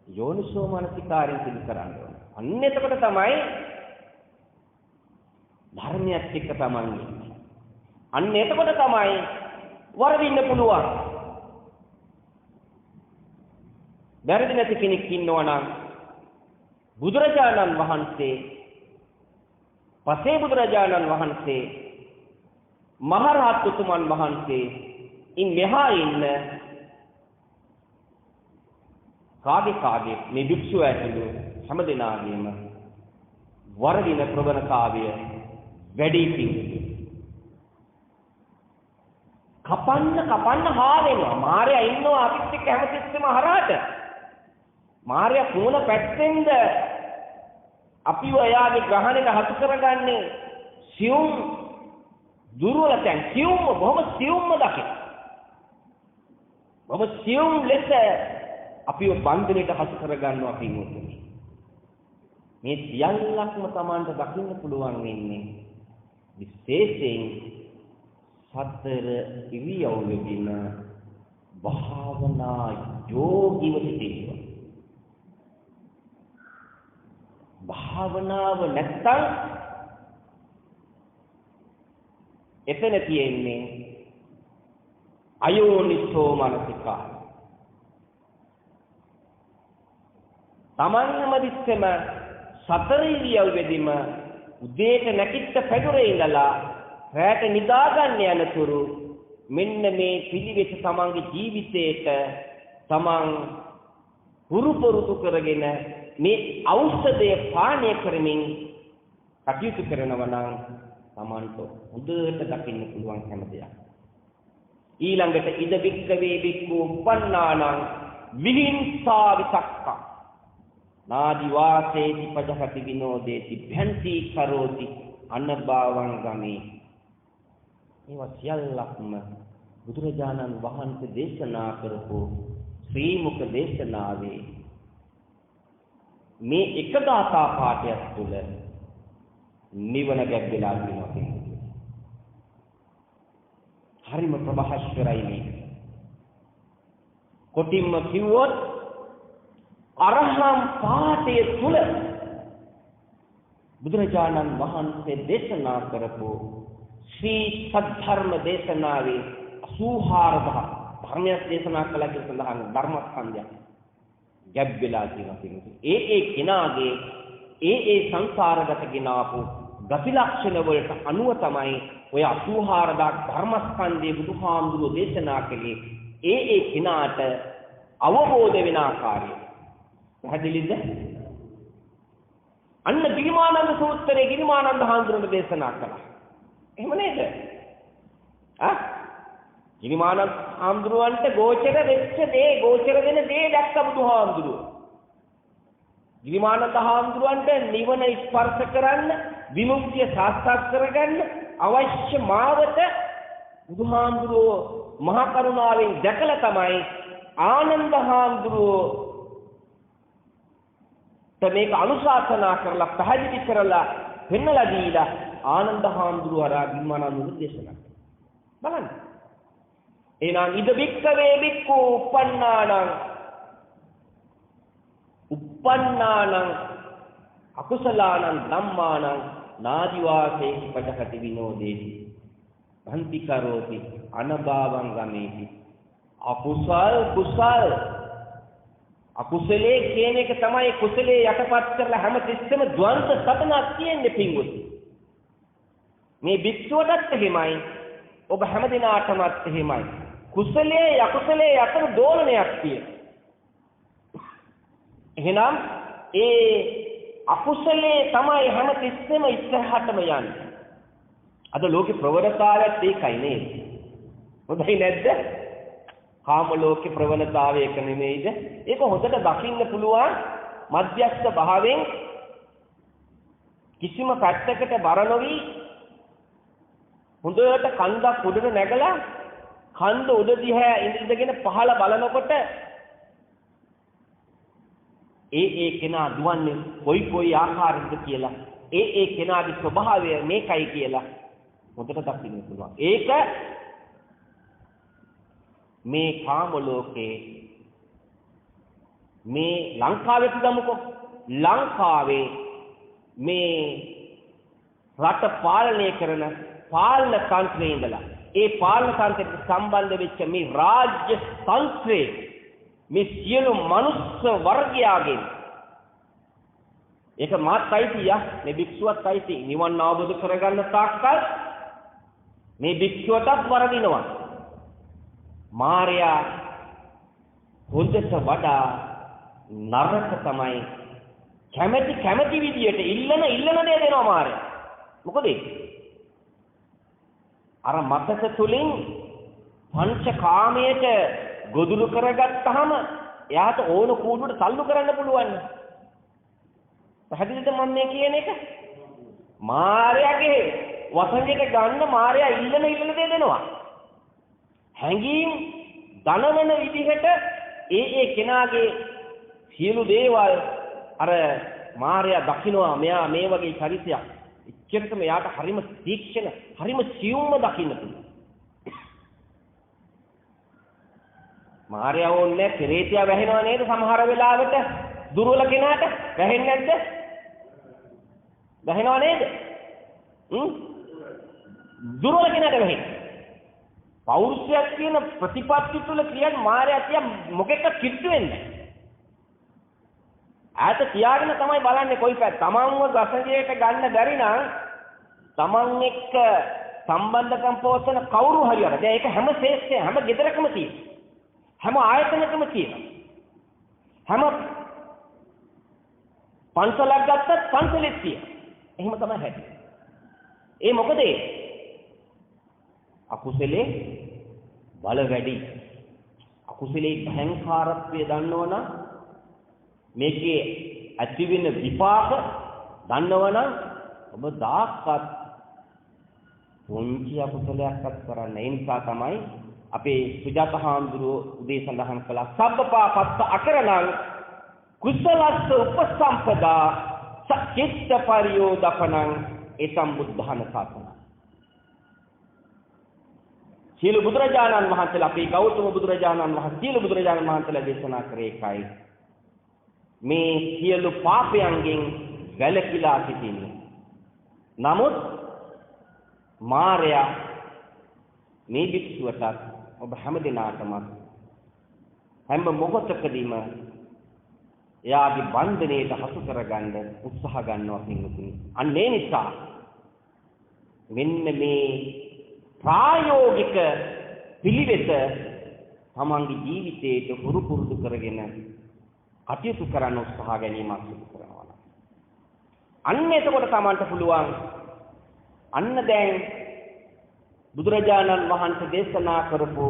යෝනිසෝ මනසිකාරයෙන් සිදු කරන්න ඕන. අන්න එතකොට තමයි ධර්මයක් එක්ක තමන්ගේ. අන්න එතකොට තමයි වරදින්න පුළුවන්. වැරදි නැති කෙනෙක් ඉන්නවා නම් බුදුරජාණන් වහන්සේ පසේ බුදුරජාණන් වහන්සේ මහරහත් උතුමන් වහන්සේ ඉන් මෙහා ඉන්න කාගේ මේ භික්ෂුව ඇතුළු හැම දෙනාගේම වරදින ප්‍රවණතාවය වැඩි පිංගුයි. කපන්න හා වෙනවා. මාර්යා ඉන්නවා අපිත් එක්ක හැමතිස්සෙම හරහට. මාර්යා කොන පැත්තෙන්ද අපිව එයාගේ ග්‍රහණයට හසු කරගන්නේ සියුම් දුර්වලතෙන් බොහොම සියුම්ම දකින. බොහොම සියුම් ලෙස අපිව බන්ධනයට හසු කරගන්නවා පින්වතුනි. මේ සියල්ලක්ම Tamanට දකින්න පුළුවන් වෙන්නේ විශේෂයෙන් සතර ඉරියව්වෙදින භාවනා යෝගීව සිටිනවා. භාවනාව නැත්තම් එතන තියෙන්නේ අයෝනිසෝ මනසිකාරය. තමන්ම දිස්සෙම සතර ඉරියව්වෙදිම උදේට නැගිට පැදුරේ ඉඳලා රැට නිදා ගන්න යනතුරු මෙන්න මේ පිළිවෙත තමන්ගේ ජීවිතේට තමන් පුරුපුරුදු කරගෙන මේ ඖෂධය පානය කරමින් කටයුතු කරනවා නම් තමන්ට හොඳට දකින්න පුළුවන් හැම දෙයක්. ඊළඟට ඉද වික්කවේ වික්කු උපන්නානං විහිංසා විසක්කා නාදි වාසේති පජහති විනෝදේති භ්‍යන්ති කරෝති අනභවං ගමේ. මේවා සියල්ලක්ම බුදුරජාණන් වහන්සේ දේශනා කරපු ශ්‍රී මුඛ දේශනාවේ මේ එක ගාථා පාඨයක් තුළ නිවන ගැඹෙලා තියෙනවා කියන්නේ. හරිම ප්‍රභාස්වරයි මේක. කොටින්ම කිව්වොත් අරහම් පාඨය තුළ බුදුරජාණන් වහන්සේ දේශනා කරපු ශ්‍රී සද්ධර්ම දේශනාවේ 84000 ධර්මයක් දේශනා කළා කියලා සඳහන් ධර්මස්කන්ධය ගැඹෙලා තියෙනවා. ඒ කෙනාගේ ඒ සංසාරගත ගිනාපු ගති ලක්ෂණ වලට අනුව තමයි ඔය 84000 ධර්මස්කන්ධයේ බුදුහාමුදුරුවෝ දේශනා කළේ. ඒ කෙනාට අවබෝධ වෙන ආකාරය පැහැදිලිද? අන්න ගිරිමානන්ද සූත්‍රයේ ගිරිමානන්ද හාමුදුරුවෝ දේශනා කළා. එහෙම නේද? ගිරිමානන්ද හාමුදුරුවන්ට ගෝචර වෙච්ච දේ, ගෝචර වෙන දේ දැක්ක බුදුහාමුදුරුවෝ. ගිරිමානන්ද හාමුදුරුවන්ට නිවන ස්පර්ශ කරන්න, විමුක්තිය සාක්ෂාත් කරගන්න අවශ්‍ය මාවත බුදුහාමුදුරුවෝ මහා කරුණාවෙන් දැකලා තමයි ආනන්ද හාමුදුරුවෝ මේක අනුශාසනා කරලා පැහැදිලි කරලා පෙන්නලා දීලා ආනන්ද හාමුදුරුවෝ අර ගිරිමානන්ද දේශනා කළා. බලන්න. එහෙනම් ඉද වික්කවේ වික්කු uppannānaṁ අකුසලානං ධම්මානං නාදිවාසේ පජහති විනෝදේති භන්ති කරෝති අනභවං ගමේති. අකුසල් කුසල් අකුසලයේ කියන එක තමයි කුසලයේ යටපත් කරලා හැම තිස්සෙම ද්වන්ද සතනක් තියෙන්නේ පිංගුත්. මේ භික්ෂුවටත් එහෙමයි, ඔබ හැම දිනාටමත් එහෙමයි. කුසලයේ අකුසලයේ අතර දෝලනයක් තියෙනවා. එහෙනම් ඒ අකුසලයේ තමයි හැම තිස්සෙම ඉස්සරහටම යන්නේ. අද ලෝකේ ප්‍රවණතාවයත් ඒකයි නේද? හොඳයි නැද්ද? කාම ලෝකේ ප්‍රවණතාවය එක නෙමෙයිද? ඒක හොඳට දකින්න පුළුවන් මධ්‍යස්ථ භාවයෙන් කිසිම පැත්තකට බර නොවි හොඳට කන්දක් උඩට නැගලා කන්ද උඩ දිහා ඉඳගෙන පහළ බලනකොට ඒ කෙනා දුවන්නේ කොයි ආකාරයකද කියලා, ඒ කෙනාගේ ස්වභාවය මේකයි කියලා හොඳට දකින්න පුළුවන්. ඒක මේ කාම ලෝකේ මේ ලංකාවේ තිබමුකෝ, ලංකාවේ මේ රට පාලනය කරන පාලන තන්ත්‍රයේ ඉඳලා ඒ පාලන තන්ත්‍රයට සම්බන්ධ වෙච්ච මේ රාජ්‍ය තන්ත්‍රයේ මේ සියලු මනුස්ස වර්ගයාගෙන් ඒක මාත් අයිතිය, මේ භික්ෂුවත් අයිති. නිවන් අවබෝධ කරගන්න තාක්කල් මේ භික්ෂුවටත් වරදිනවා. මාර්යා හොඳට වඩා නරක තමයි. කැමැති විදියට ඉල්ලන දේ දෙනවා මාර්යා. මොකද අර මතක තුලින් පංචකාමයට ගොදුරු කරගත්තාම එයාට ඕන කූඩුවට තල්ලු කරන්න පුළුවන්. පැහැදිලිද මම මේ කියන එක? මාර්යාගේ වසඟයට ගන්න මාර්යා ඉල්ලන දේ දෙනවා. හැඟීම් ධනවන විදිහට ඒ කෙනාගේ සියලු දේවල් අර මාර්යා දකින්නවා. මෙයා මේ වගේ චරිතයක්. එච්චරටම එයාට හරිම තීක්ෂණ, හරිම සියුම්ව දකින්න පුළුවන්. මාර්යා ඕනේ පෙරේතයා වැහෙනවා නේද සමහර වෙලාවට? දුර්වල කෙනාට වැහෙන්නේ නැද්ද? වැහෙනවා නේද? දුර්වල කෙනාට වැහෙන්නේ. පෞරුෂයක් කියන ප්‍රතිපත්ති තුල කියන්නේ මාර්යා කිය මොකෙක්ද කිට්ටු වෙන්නේ. ඈත තියාගෙන තමයි බලන්නේ කොයි පැත්ත. තමන්ව ගසගේට ගන්න බැරි නම් තමන් එක්ක සම්බන්ධකම් පවත්වන කවුරු හරි අර. දැන් ඒක හැම ශේෂ්ඨය හැම ගෙදරකම තියෙනවා. හැම ආයතනකම තියෙනවා. හැම පන්සලක් ගත්තත් පන්සලෙත් තියෙනවා. එහෙම තමයි හැටි. ඒ මොකද අකුසලේ බල වැඩි. අකුසලේ භයංකාරත්වය දන්නවනම් මේකේ ඇතිවෙන විපාක දන්නවනම් ඔබ දායකත් පුංචි අකුසලයක්වත් කරන්න. ඒ නිසා තමයි අපේ සුජාත හාමුදුරුවෝ උදේ සඳහන් කළා සබ්බපාපස්ස අකරණං කුසලස්ස උපසම්පදා සච්චිත්ත පරියෝදපනං ඒතම් බුද්ධහන සාසන. සීල බුදුරජාණන් වහන්සේලා අපේ ගෞතම බුදුරජාණන් වහන්සේ සීල බුදුරජාණන් වහන්සේලා දේශනා කරේ එකයි මේ සියලු පාපයන්ගෙන් වැළකීලා සිටින්නේ. නමුත් මාරයා මේ භික්ෂුවටත් ඔබ හැම දිනාටම හැම මොහොතකදීම එයාගේ බන්ධනයට හසු කරගන්න උත්සාහ ගන්නවා පින්වතුනි. අන්න ඒ නිසා මෙන්න මේ ප්‍රායෝගික පිළිවෙත තමන්ගේ ජීවිතයට හුරු පුරුදු කරගෙන කටයුතු කරන්න උත්සාහ ගැනීමක් සිදු කරනවා. අන්න එතකොට තමන්ට පුළුවන් අන්න දැන් බුදුරජාණන් වහන්සේ දේශනා කරපු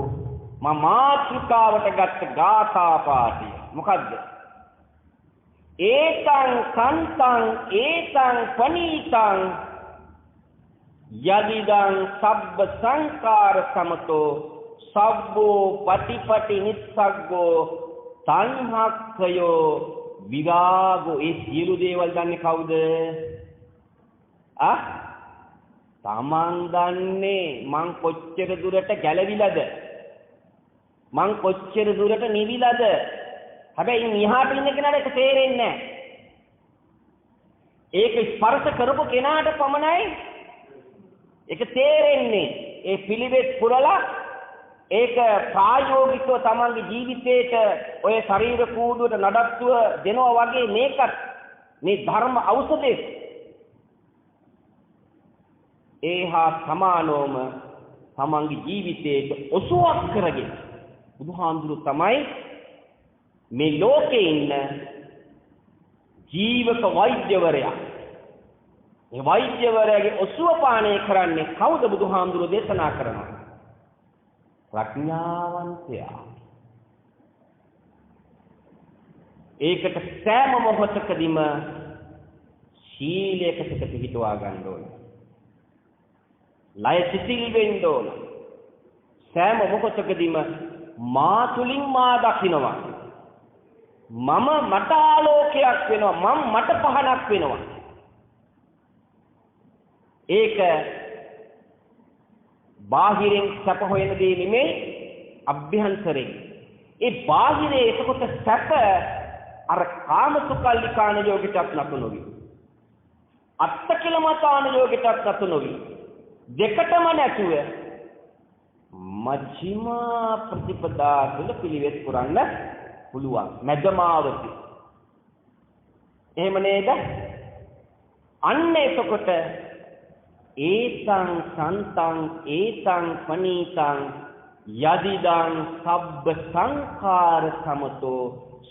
මාතෘකාවට ගත්ත ගාථා පාඨය මොකද්ද? ඒතං සන්තං ඒතං පනීතං යදිදං සබ්බ සංකාර සමතෝ සබ්බෝ පටිපටි නිස්සග්ගෝ තණ්හක්ඛයෝ විරාගෝ. ඒ සියලු දේවල් දන්නේ කවුද? තමන් දන්නේ මං කොච්චර දුරට ගැලවිලාද, මං කොච්චර දුරට නිවිලාද. හැබැයි නිහාට ඉන්න කෙනාට ඒක තේරෙන්නේ නැහැ. ඒක ස්පර්ශ කරපු කෙනාට පමණයි ඒක තේරෙන්නේ. ඒ පිළිවෙත් පුරලා ඒක ප්‍රායෝගිකව තමන්ගේ ජීවිතේට ඔය ශරීර කූඩුවට නඩත්තුව දෙනවා වගේ මේකත් මේ ධර්ම ඖෂධය ඒහා සමානවම තමන්ගේ ජීවිතයට ඔසුවක් කරගෙන බුදුහාමුදුරුවෝ තමයි මේ ලෝකේ ඉන්න ජීවක වෛද්‍යවරයා. මේ වෛද්‍යවරයාගේ ඔසුව පානය කරන්නේ කවුද? බුදුහාමුදුරුවෝ දේශනා කරනවා ප්‍රඥාවන්තයා. ඒකට සෑම මොහොතකදීම සීලයකට පිහිටුවා ගන්න ඕනේ. ලය සිතිල් වෙන්න ඕන. සෑම මොහොතකදීම මා තුලින් මා දකින්නවා. මම මට ආලෝකයක් වෙනවා. මම මට පහනක් වෙනවා. ඒක බාහිරින් සැප හොයන දේ නෙමෙයි, අභ්‍යන්තරයෙන්. ඒ බාහිරේ එතකොට සැප අර කාමසුකල්ලිකාන යෝගිතක් නතු නොවි. අත්තකිලමතාන යෝගිතක් නතු නොවි. දෙකටම නැතුව මජ්ක්‍ධිම ප්‍රතිපදා තුළ පිළිවෙත් පුරන්න පුළුවන්. මධ්‍යමාවති. එහෙම නේද? අන්න එතකොට ඒතං සන්තං ඒතං පනීතං යදිදං සබ්බ සංඛාර සමතෝ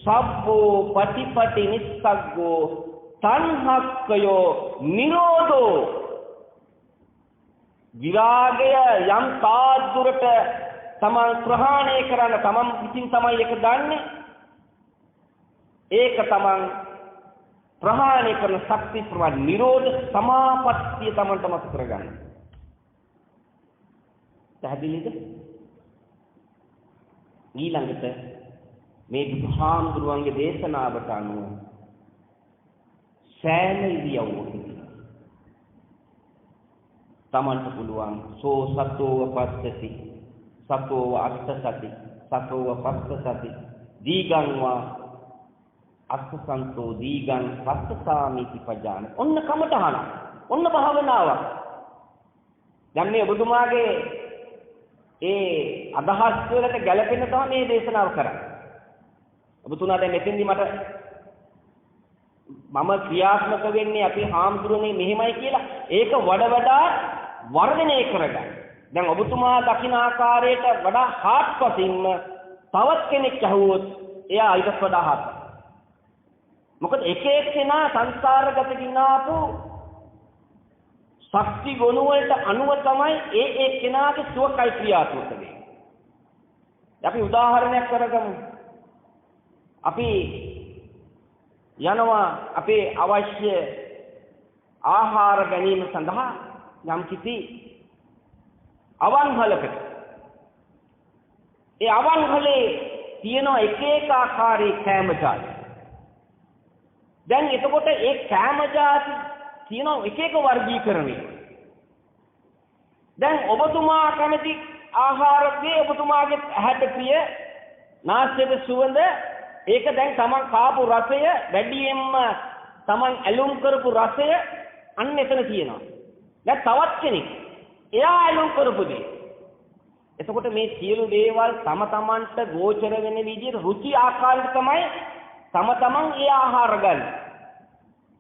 සබ්බෝ පටිපටි නිස්සග්ගෝ තණ්හක්ඛයෝ නිරෝධෝ. විරාගය යම් තාද්දුරට තමන් ප්‍රහාණය කරන්න තමන් විසින් තමයි ඒක දන්නේ. ඒක තමන් ප්‍රහාණය කරන ශක්ති ප්‍රමාණ නිරෝධ සමාපත්තිය තමන්ට මත කරගන්න. පැහැදිලිද? ඊළඟට මේ බුදුහාමුදුරුවන්ගේ දේශනාවට අනුව සෑම ඉරියව්වකදී තමන්ට පුළුවන් සෝ සතෝව පස්සති සතෝව අත්තසති සතෝව පස්සසති දීගං වා අස්සසන්තෝ දීගං පස්සසාමිති පජාන. ඔන්න කමතහන. ඔන්න භාවනාවක්. දැන් මේ බුදුමාගේ ඒ අදහස් වලට ගැළපෙන තමයි මේ දේශනාව කරන්නේ. ඔබතුමා දැන් මෙතෙන්දි මට මම ක්‍රියාත්මක වෙන්නේ අපි හාමුදුරනේ මෙහෙමයි කියලා ඒක වඩා වර්ධනය කරගන්න. දැන් ඔබතුමා දකින ආකාරයට වඩා හාත්පසින්ම තවත් කෙනෙක් ඇහුවොත් එයා ඊටත් වඩා හාත්. මොකද එක එක්කෙනා සංසාරගත ගිනාපු ශක්ති ගුණ වලට අනුව තමයි ඒ කෙනාගේ සුවකයි ක්‍රියාත්මක වෙන්නේ. අපි උදාහරණයක් කරගමු. අපි යනවා අපේ අවශ්‍ය ආහාර ගැනීම සඳහා යම් කිසි අවන්හලකට. ඒ අවන්හලේ තියෙන එක එක ආකාරයේ කෑම ජාති. දැන් එතකොට ඒ කෑම ජාති තියෙන එක එක වර්ගීකරණය. දැන් ඔබතුමා කැමති ආහාරයේ ඔබතුමාගේ ඇහැට ප්‍රිය නාසයට සුවඳ ඒක දැන් තමන් කාපු රසය වැඩියෙන්ම තමන් ඇලුම් කරපු රසය අන්න එතන තියෙනවා. දැන් තවත් කෙනෙක් එයා ඇලුම් කරපු දේ. එතකොට මේ සියලු දේවල් තම තමන්ට ගෝචර වෙන විදිහට රුචි ආකාරයට තමයි තම තමන් ඒ ආහාර ගන්න.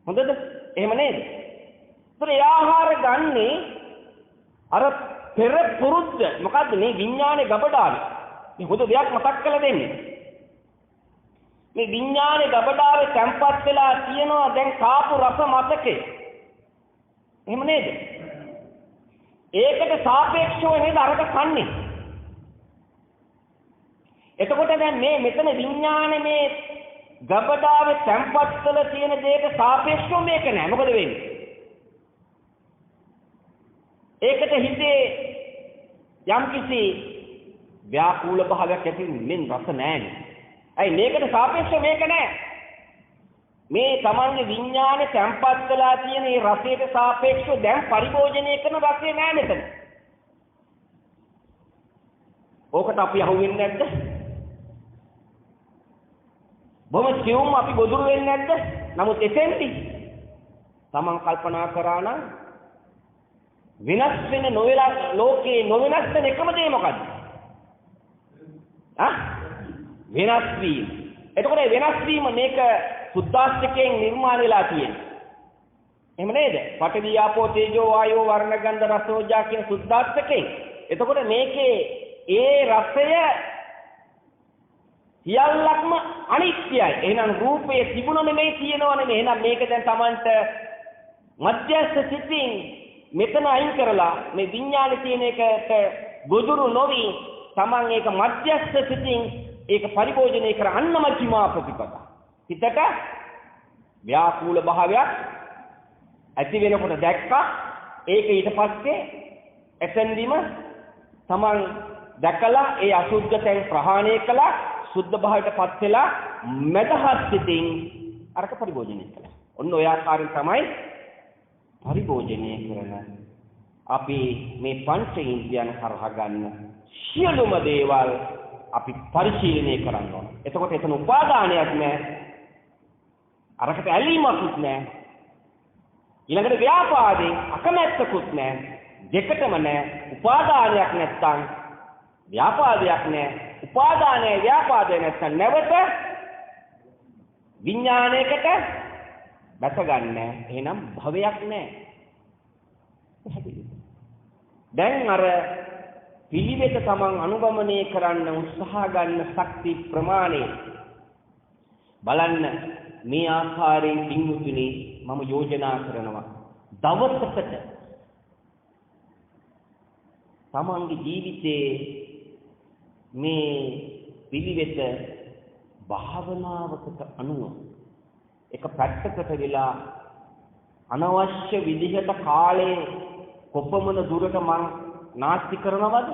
හොඳද? එහෙම නේද? ඒතර ඒ ආහාර ගන්නේ අර පෙර පුරුද්ද මොකද්ද මේ විඥානේ ගබඩාවේ. මේ හොඳ දෙයක් මතක් කරලා දෙන්නේ. මේ විඥානේ ගබඩාවේ තැම්පත් වෙලා තියෙනවා දැන් කාපු රස මතකේ. එහෙම නේද? ඒකට සාපේක්ෂව නේද අරක කන්නේ. එතකොට දැන් මේ මෙතන විඥානේ මේ ගබඩාවේ තැම්පත් කරලා තියෙන දෙයට සාපේක්ෂව මේක නෑ. මොකද වෙන්නේ? ඒකට හිතේ යම්කිසි ව්‍යාකූල භාවයක් ඇති වෙන රස නෑනේ. අයි මේකට සාපේක්ෂව මේක නෑ. මේ තමන්ගේ විඥානේ තැම්පත් වෙලා තියෙන මේ රසයට සාපේක්ෂව දැන් පරිභෝජනය කරන රසය නෑ මෙතන. ඕකට අපි අහුවෙන්නේ නැද්ද? බොහොම සියුම් අපි ගොදුරු වෙන්නේ නැද්ද? නමුත් එතෙන්දී තමන් කල්පනා කරා නම් විනාශ වෙන නොවලා ලෝකේ නොවිනාශ වෙන එකම දේ මොකද්ද? වෙනස් වීම. එතකොට වෙනස් වීම මේක සුද්දාස්තිකයෙන් නිර්මාණය වෙලා තියෙනවා. එහෙම නේද? පඨවි ආපෝ තේජෝ වායෝ වර්ණ ගන්ධ රස ඕජා කියන සුද්දාස්තිකයෙන්. එතකොට මේකේ ඒ රසය සියල්ලක්ම අනිත්‍යයි. එහෙනම් රූපයේ තිබුණ නෙමෙයි තියෙනව නෙමෙයි. එහෙනම් මේක දැන් Tamanට මධ්‍යස්ථ සිතින් මෙතන අයින් කරලා මේ විඥානේ තියෙන එකට ගොදුරු නොවි Taman ඒක මධ්‍යස්ථ සිතින් ඒක පරිභෝජනය කර අන්න මජ්ක්‍ධිමා ප්‍රතිපදා. හිතට ව්‍යාකූල භාවයක් ඇති වෙනකොට දැක්කා ඒක ඊට පස්සේ එතෙන්දිම Taman දැකලා ඒ අසුද්ධතෙන් ප්‍රහාණය කළා සුද්ධ භාවයටපත් වෙලා මදහත් සිතින් අරක පරිභෝජනය කළා. ඔන්න ඔය ආකාරයෙන් තමයි පරිභෝජනය කරන අපි මේ පංච ඉන්ද්‍රියන් හරහා ගන්න සියලුම දේවල් අපි පරිශීලනය කරන්න ඕන. එතකොට එතන උපාදානයක් නැහැ. අරකට ඇලීමකුත් නැහැ. ඊළඟට ව්‍යාපාදේ අකමැත්තකුත් නැහැ. දෙකටම නැහැ. උපාදානයක් නැත්තම් ව්‍යාපාදයක් නැහැ. උපාදානය ව්‍යාපාදය නැත්තම් නැවත විඥානයකට බැස ගන්න. එහෙනම් භවයක් නැහැ. දැන් අර පිළිවෙත තමන් අනුගමනය කරන්න උත්සාහ ගන්න ශක්ති ප්‍රමාණය බලන්න මේ ආකාරයෙන් පින්වුතුනි මම යෝජනා කරනවා දවසකට තමන්ගේ ජීවිතයේ මේ පිළිවෙත භාවනාවකට අනුව එක පැත්තකට වෙලා අනවශ්‍ය විදිහට කාලේ කොපමණ දුරට මං නාස්ති කරනවද?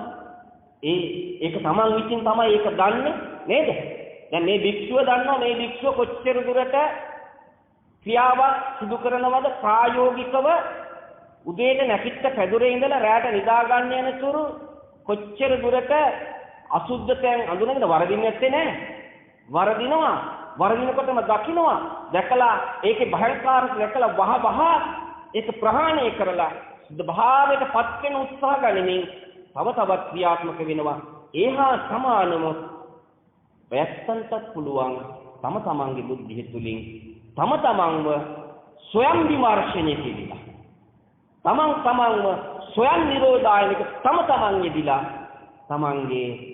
ඒක තමන් විසින් තමයි ඒක දන්නේ නේද? දැන් මේ භික්ෂුව දන්නවා මේ භික්ෂුව කොච්චර දුරට ක්‍රියාවක් සිදු කරනවද ප්‍රායෝගිකව උදේට නැගිට පැදුරේ ඉඳලා රැට නිදා ගන්න යන තුරු කොච්චර දුරට අසුද්ධතෙන් අඳුනගෙන වරදින්නේ නැත්තේ නෑ. වරදිනවා. වරදිනකොටම දකින්නවා. දැකලා ඒකේ භයංකාරක දැකලා වහ ඒක ප්‍රහාණය කරලා සුද්ධ භාවයට පත් වෙන උත්සාහ ගනිමින් තව තවත් ක්‍රියාත්මක වෙනවා. ඒහා සමානව වැස්සන්ටත් පුළුවන් තම තමන්ගේ බුද්ධිය තුලින් තම තමන්ව ස්වයං විමර්ශනය කෙරෙලා තමන්ව ස්වයං නිරෝධායනික තම තමන් යෙදිලා තමන්ගේ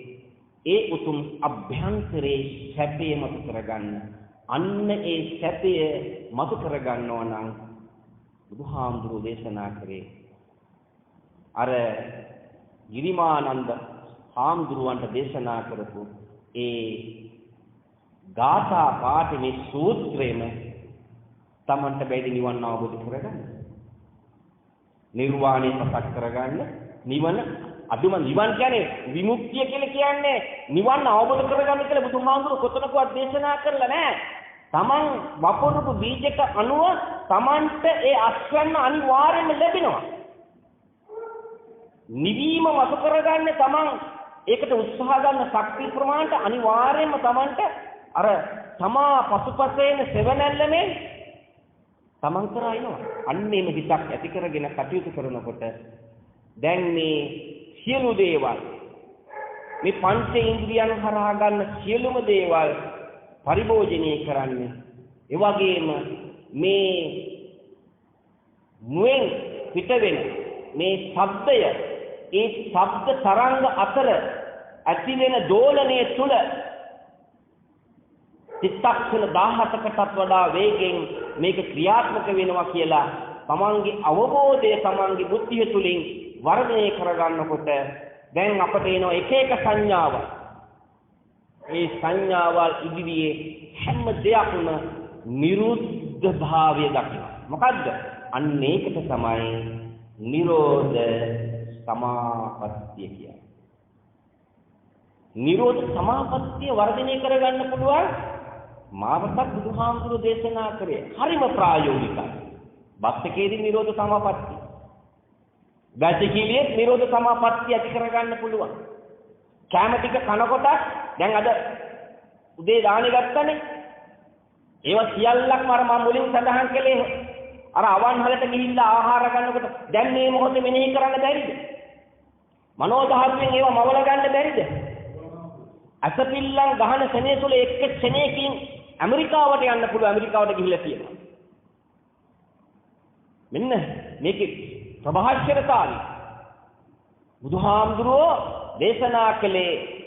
ඒ උතුම් අභ්‍යන්තරේ සැපය මතු කරගන්න. අන්න ඒ සැපය මතු කරගන්නවා නම් බුදුහාමුදුරුවෝ දේශනා කරේ අර ගිරිමානන්ද හාමුදුරුවන්ට දේශනා කරපු ඒ ගාථා පාඨමේ සූත්‍රයේම තමන්ට බැරි නිවන් අවබෝධ කරගන්න. නිර්වාණය ප්‍රසක් කරගන්න. නිවන අදුම නිවන් කියන්නේ විමුක්තිය කියලා කියන්නේ නිවන් අවබෝධ කරගන්න කියලා බුදුහාමුදුරුවෝ කොතනකවත් දේශනා කරලා නැහැ. තමන් වපුරපු බීජක අනුව තමන්ට ඒ අස්වැන්න අනිවාර්යයෙන්ම ලැබෙනවා. නිවීම මත කරගන්නේ තමන් ඒකට උත්සාහ ගන්න ශක්ති ප්‍රමාණයට අනිවාර්යයෙන්ම තමන්ට අර තමා පසුපසේන සෙවණැල්ලනේ තමන් කරයිනවා. අන්නේම හිතක් ඇති කරගෙන කටයුතු කරනකොට දැන් මේ සියලු දේවල් මේ පංච ඉන්ද්‍රියන් හරහා ගන්න සියලුම දේවල් පරිභෝජනය කරන්නේ ඒ වගේම මේ මුවෙන් පිට වෙන මේ ශබ්දය ඒ ශබ්ද තරංග අතර ඇති වෙන දෝලනයේ තුල චිත්තක්ෂණ 17කටත් වඩා වේගෙන් මේක ක්‍රියාත්මක වෙනවා කියලා තමන්ගේ අවබෝධය තමන්ගේ බුද්ධිය තුලින් වර්ධනය කරගන්නකොට දැන් අපට එන එක එක සංඥාව ඒ සංඥාවල් ඉදිරියේ හැම දෙයක්ම නිරුද්ධ භාවය දක්වනවා. මොකද්ද? අන්න ඒකට තමයි නිරෝධ සමාපත්තිය කියන්නේ. නිරෝධ සමාපත්තිය වර්ධනය කරගන්න පුළුවන් මාවතක් බුදුහාමුදුරුවෝ දේශනා කරේ. හරිම ප්‍රායෝගිකයි. බක්තකේදී නිරෝධ සමාපත්තිය. වැසිකිළියේ නිරෝධ සමාපත්තිය ඇති කරගන්න පුළුවන්. කැම ටික කනකොට දැන් අද උදේ දානේ ගත්තනේ. ඒවා සියල්ලක්ම අර මම මුලින් සඳහන් කළේ අර අවන්හලට ගිහිල්ලා ආහාර ගන්නකොට දැන් මේ මොහොතේ මෙනෙහි කරන්න බැරිද? මනෝ ධාතුවෙන් ඒවා මවල ගන්න බැරිද? අසපිල්ලන් ගහන සෙනෙහ තුල එක්ක සෙනෙහකින් ඇමරිකාවට යන්න පුළුවන්. ඇමරිකාවට ගිහිල්ලා තියෙනවා. මෙන්න මේකේ ප්‍රභාෂරතාවයි. බුදුහාමුදුරුවෝ දේශනා කළේ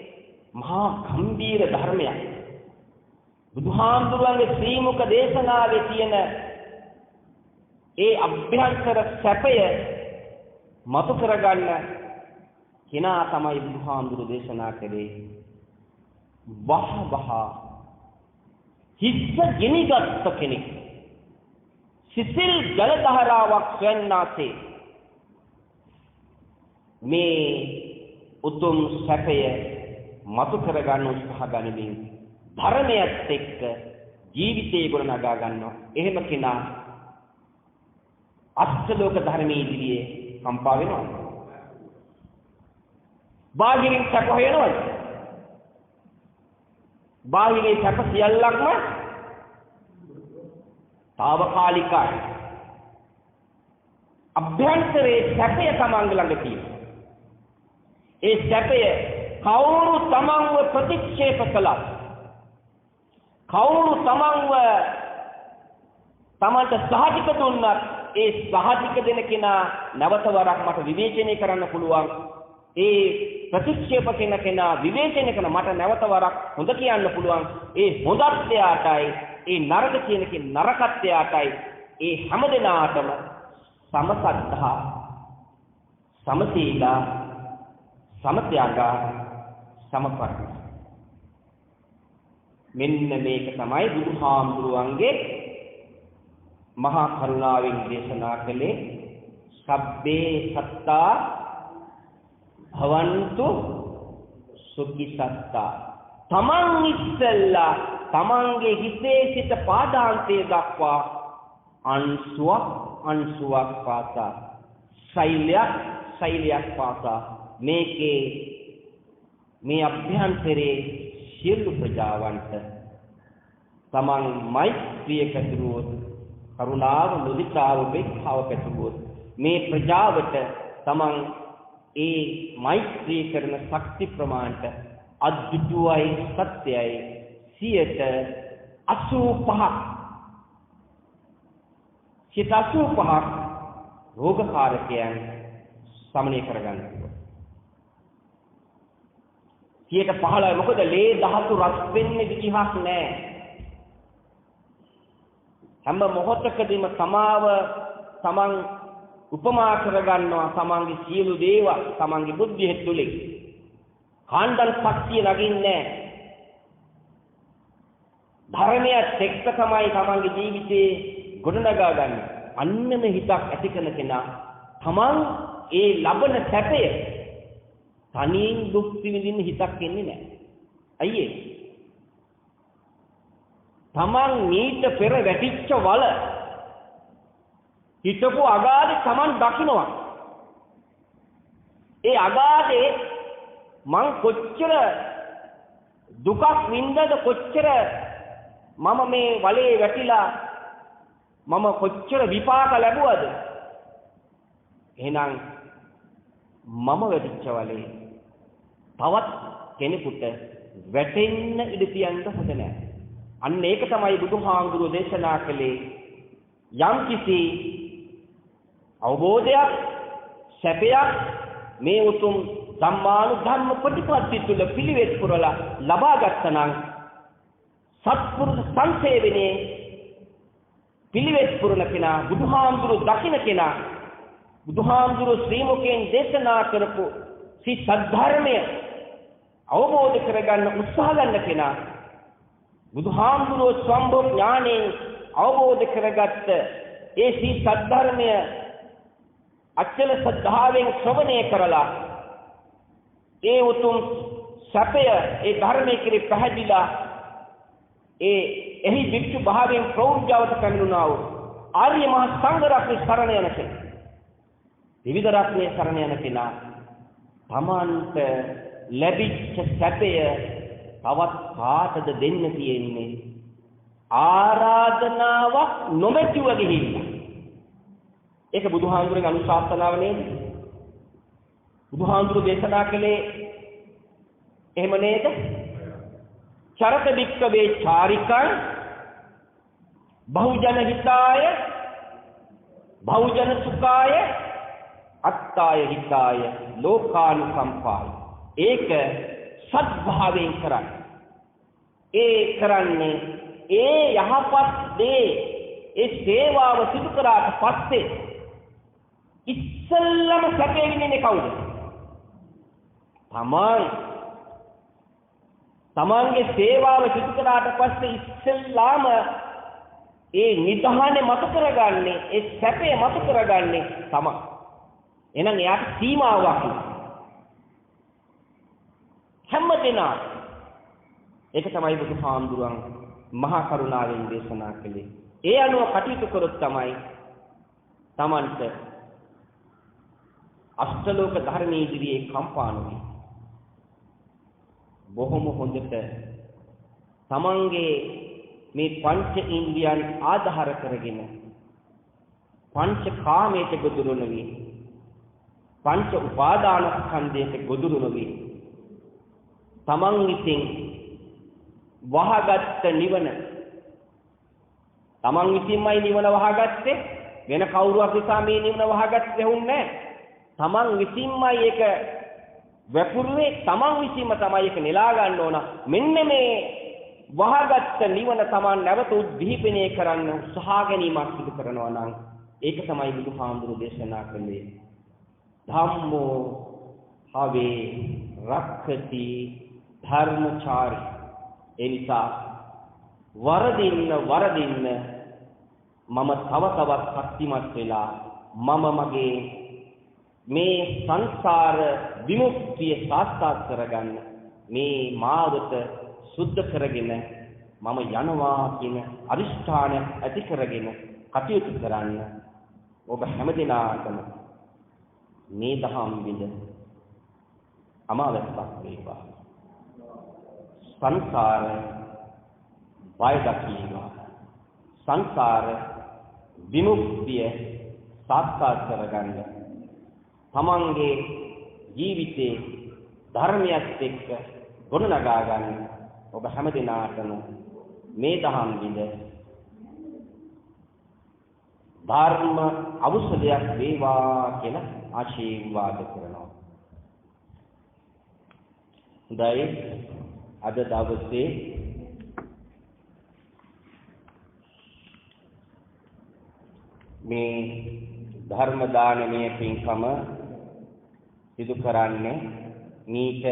මහා ගම්බීර ධර්මයක්. බුදුහාමුදුරුවන්ගේ ශ්‍රී මුඛ දේශනාවේ තියෙන ඒ අභ්‍යන්තර සැපය මතු කරගන්න කෙනා තමයි බුදුහාමුදුරුවෝ දේශනා කළේ වහ හිස්ස ගෙනිගත් කෙනෙක්. සිසිල් ජල ධාරාවක් සොයන්නාසේ මේ උතුම් සැපය මතු කරගන්න උත්සාහ ගනිමින් ධර්මයත් එක්ක ජීවිතේ ගොඩනගා ගන්නවා. එහෙම කෙනා අෂ්ටලෝක ධර්මයේ ඉදිරියේ කම්පා වෙනවා. බාහිරින් සැප හොයනවා. බාහිරේ සැප සියල්ලක්ම తాවකාලිකයි. අභ්‍යන්තරේ සැපය තමන්ග ළඟ තියෙනවා. ඒ සැපය කවුරු තමන්ව ප්‍රතික්ෂේප කළත්, කවුරු තමන්ව තමන්ට සහතික දුන්නත්, ඒ සහතික දෙන කෙනා නැවත වරක් මට විවේචනය කරන්න පුළුවන්. ඒ ප්‍රතික්ෂේප කරන කෙනා විවේචනය කරන මට නැවත වරක් හොඳ කියන්න පුළුවන්. ඒ හොඳත් එයාටයි, ඒ නරක කියන කෙනා නරකත් එයාටයි. ඒ හැම දෙනාටම සමසද්ධා, සමසීලා, සමත්‍යාගා, සමපරණ. මෙන්න මේක තමයි බුදුහාමුදුරුවන්ගේ මහා කරුණාවෙන් දේශනා කළේ සබ්බේ සත්තා භවන්තු සුඛි සත්තා. තමන් ඉස්සෙල්ලා තමන්ගේ හිතේ සිට පාදාන්තයේ දක්වා අංශුවක් පාසා ශෛලයක් පාසා මේකේ මේ අභ්‍යන්තරේ සියලු ප්‍රජාවන්ට තමන් මෛත්‍රිය කැතුරුවොත්, කරුණාව, මුදිතාව, උපේක්ෂාව කැතුරුවොත් මේ ප්‍රජාවට තමන් ඒ මෛත්‍රී කරන ශක්ති ප්‍රමාණයට අද්දුටුවයි සත්‍යයි 85% සිත 85ක් රෝගකාරකයන් සමනය කරගන්න පුළුවන්. 15% මොකද ලේ ධාතු රත් වෙන්නේ විදිහක් නැහැ. හැම මොහොතකදීම තමන් උපමා කරගන්නවා තමන්ගේ සියලු දේවල් තමන්ගේ බුද්ධිය තුළින්. කාණ්ඩල් ශක්තිය නගින්නේ ධර්මයත් එක්ක තමයි තමන්ගේ ජීවිතේ ගොඩනගා ගන්න. අන්නම හිතක් ඇති කරන කෙනා තමන් ඒ ලබන සැපය තනියෙන් දුක් විඳින්න හිතක් එන්නේ නැහැ. අයියේ තමන් නීත පෙර වැටිච්ච වල හිතපු අගාධේ තමන් දකින්නවා. ඒ අගාධේ මං කොච්චර දුකක් වින්දද කොච්චර මම මේ වලේ වැටිලා මම කොච්චර විපාක ලැබුවද? එහෙනම් මම වැටිච්ච වලේ තවත් කෙනෙකුට වැටෙන්න ඉඩ තියන්න හොඳ නැහැ. අන්න ඒක තමයි බුදුහාමුදුරුවෝ දේශනා කළේ. යම්කිසි අවබෝධයක් සැපයක් මේ උතුම් ධම්මානුධම්ම ප්‍රතිපත්ති තුල පිළිවෙත් පුරලා ලබා ගත්තනම් සත්පුරුෂ සංසේවනයේ පිළිවෙත් පුරන කෙනා බුදුහාමුදුරුවෝ දකින්න කෙනා බුදුහාමුදුරුවෝ ශ්‍රී මුඛයෙන් දේශනා කරපු සී සද්ධර්මය අවබෝධ කරගන්න උත්සාහ ගන්න කෙනා බුදුහාමුදුරුවෝ සම්බොධ් ඥාණයෙන් අවබෝධ කරගත්ත ඒ සී සද්ධර්මය අචල සද්ධාවෙන් ශ්‍රවණය කරලා ඒ උතුම් සැපය ඒ ධර්මයේ කිරි පැහැදිලා එහි වික්ෂු භාවයෙන් ප්‍රෞಢ්‍යවට පැමිණුණා වූ ආර්ය මහා සංඝ රත්නයේ සරණ යන කෙනා විවිධ රත්නයේ සරණ යන කෙනා තමන්ට ලැබිච්ච සැපය තවත් කාටද දෙන්න තියෙන්නේ ආරාධනාවක් නොමැතිව ගිහිල්ලා. ඒක බුදුහාමුදුරේ අනුශාසනාව නේද? බුදුහාමුදුරු දේශනා කළේ එහෙම නේද? චරත වික්කවේ චාරිකං බහුජන හිතාය බහුජන සුඛාය අත්තාය හිතාය ලෝකානුකම්පාය. ඒක සත්භාවයෙන් කරන්නේ. ඒ කරන්නේ ඒ යහපත් දේ ඒ සේවාව සිදු කරාට පස්සේ ඉස්සල්ලාම සැපේ විඳින්නේ කවුද? තමන්ගේ සේවාව සිදු කරාට පස්සේ ඉස්සල්ලාම ඒ නිදහනේ මත කරගන්නේ ඒ සැපේ මත කරගන්නේ තමන්. එහෙනම් එයාට සීමාවක් හැමදෙනා ඒක තමයි බුදුහාමුදුරන් මහා කරුණාවෙන් දේශනා කළේ. ඒ අනුව කටයුතු කරොත් තමයි තමන්ට අෂ්ටලෝක ධර්මයේ ඉදිරියේ කම්පා නොවි. බොහොම හොඳට තමන්ගේ මේ පංච ඉන්ද්‍රියන් ආධාර කරගෙන පංච කාමයට ගොදුරු නොවි. පංච උපාදාන ස්කන්ධයට ගොදුරු නොවි. තමන් විසින් වහගත් නිවන තමන් විසින්මයි නිවන වහගත්තේ. වෙන කවුරුවක් නිසා මේ නිවන වහගත්තේ නැහැ. තමන් විසින්මයි ඒක වැපුරුවේ. තමන් විසින්ම තමයි ඒක නෙලා ගන්න ඕන. මෙන්න මේ වහගත් නිවන තමන් නැවත උද්දීපනය කරන්න උත්සාහ ගැනීමක් සිදු කරනවා නම් ඒක තමයි බුදුහාමුදුරු දේශනා කළේ. ධම්මෝ හවේ රක්ඛති ධර්මචාරී. ඒ නිසා වරදින්න මම තව තවත් ශක්තිමත් වෙලා මම මගේ මේ සංසාර විමුක්තිය සාක්ෂාත් කරගන්න මේ මාවත සුද්ධ කරගෙන මම යනවා කියන අදිෂ්ඨානය ඇති කරගෙන කටයුතු කරන්න ඔබ හැමදෙනාටම මේ දහම් විඳ අමාවැස්සක් වේවා. සංසාර බය දකිනවා. සංසාර විමුක්තිය සාක්ෂාත් කරගන්න තමන්ගේ ජීවිතේ ධර්මයත් එක්ක ගොඩනගා ගන්න ඔබ හැමදෙනාටම මේ දහම් විඳ ධර්ම අවශ්‍යයක් වේවා කියලා ආශිර්වාද කරනවා. හොඳයි, අද දවසේ මේ ධර්ම දානමය පින්කම සිදු කරන්නේ මීට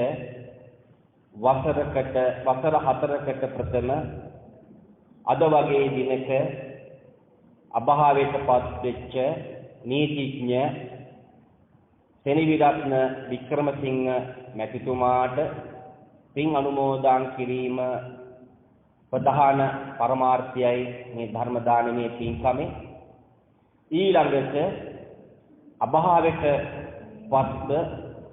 වසර 4කට ප්‍රථම අද වගේ දිනක අභාවයටපත් වෙච්ච නීතිඥ සෙනවිරත්න වික්‍රමසිංහ මැතිතුමාට පින් අනුමෝදන් කිරීම ප්‍රධාන පරමාර්ථයයි මේ ධර්ම දානමය පින්කමේ. ඊළඟට අභාවයට පත්ව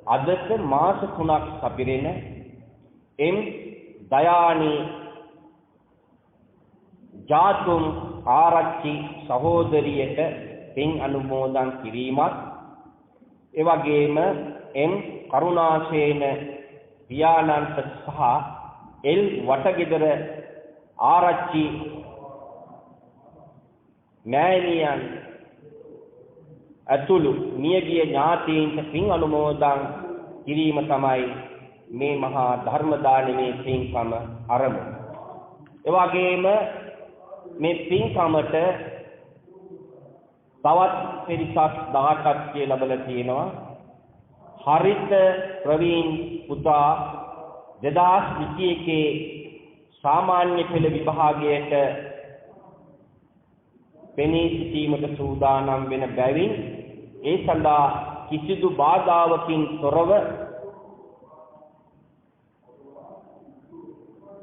අදට මාස 3ක් සපිරෙන එම් දයානී ජාතුම් ආරච්චි සහෝදරියට පින් අනුමෝදන් කිරීමත්, ඒ වගේම එම් කරුණාසේන පියාණන්ට සහ එල් වටගෙදර ආරච්චි මෑණියන් අතුළු මියගිය ඥාතීන්ට පින් අනුමෝදන් කිරීම තමයි මේ මහා ධර්ම දානමේ පින්කම ආරම්භය. ඒ වගේම මේ පින්කමට තවත් පිරිසක් 18ක් ලැබලා තියෙනවා. හරිත ප්‍රවීන් පුතා 2021 සාමාන්‍ය පෙළ විභාගයට පෙනී සිටීමට සූදානම් වෙන බැවින් ඒ සඳහා කිසිදු බාධාවකින් තොරව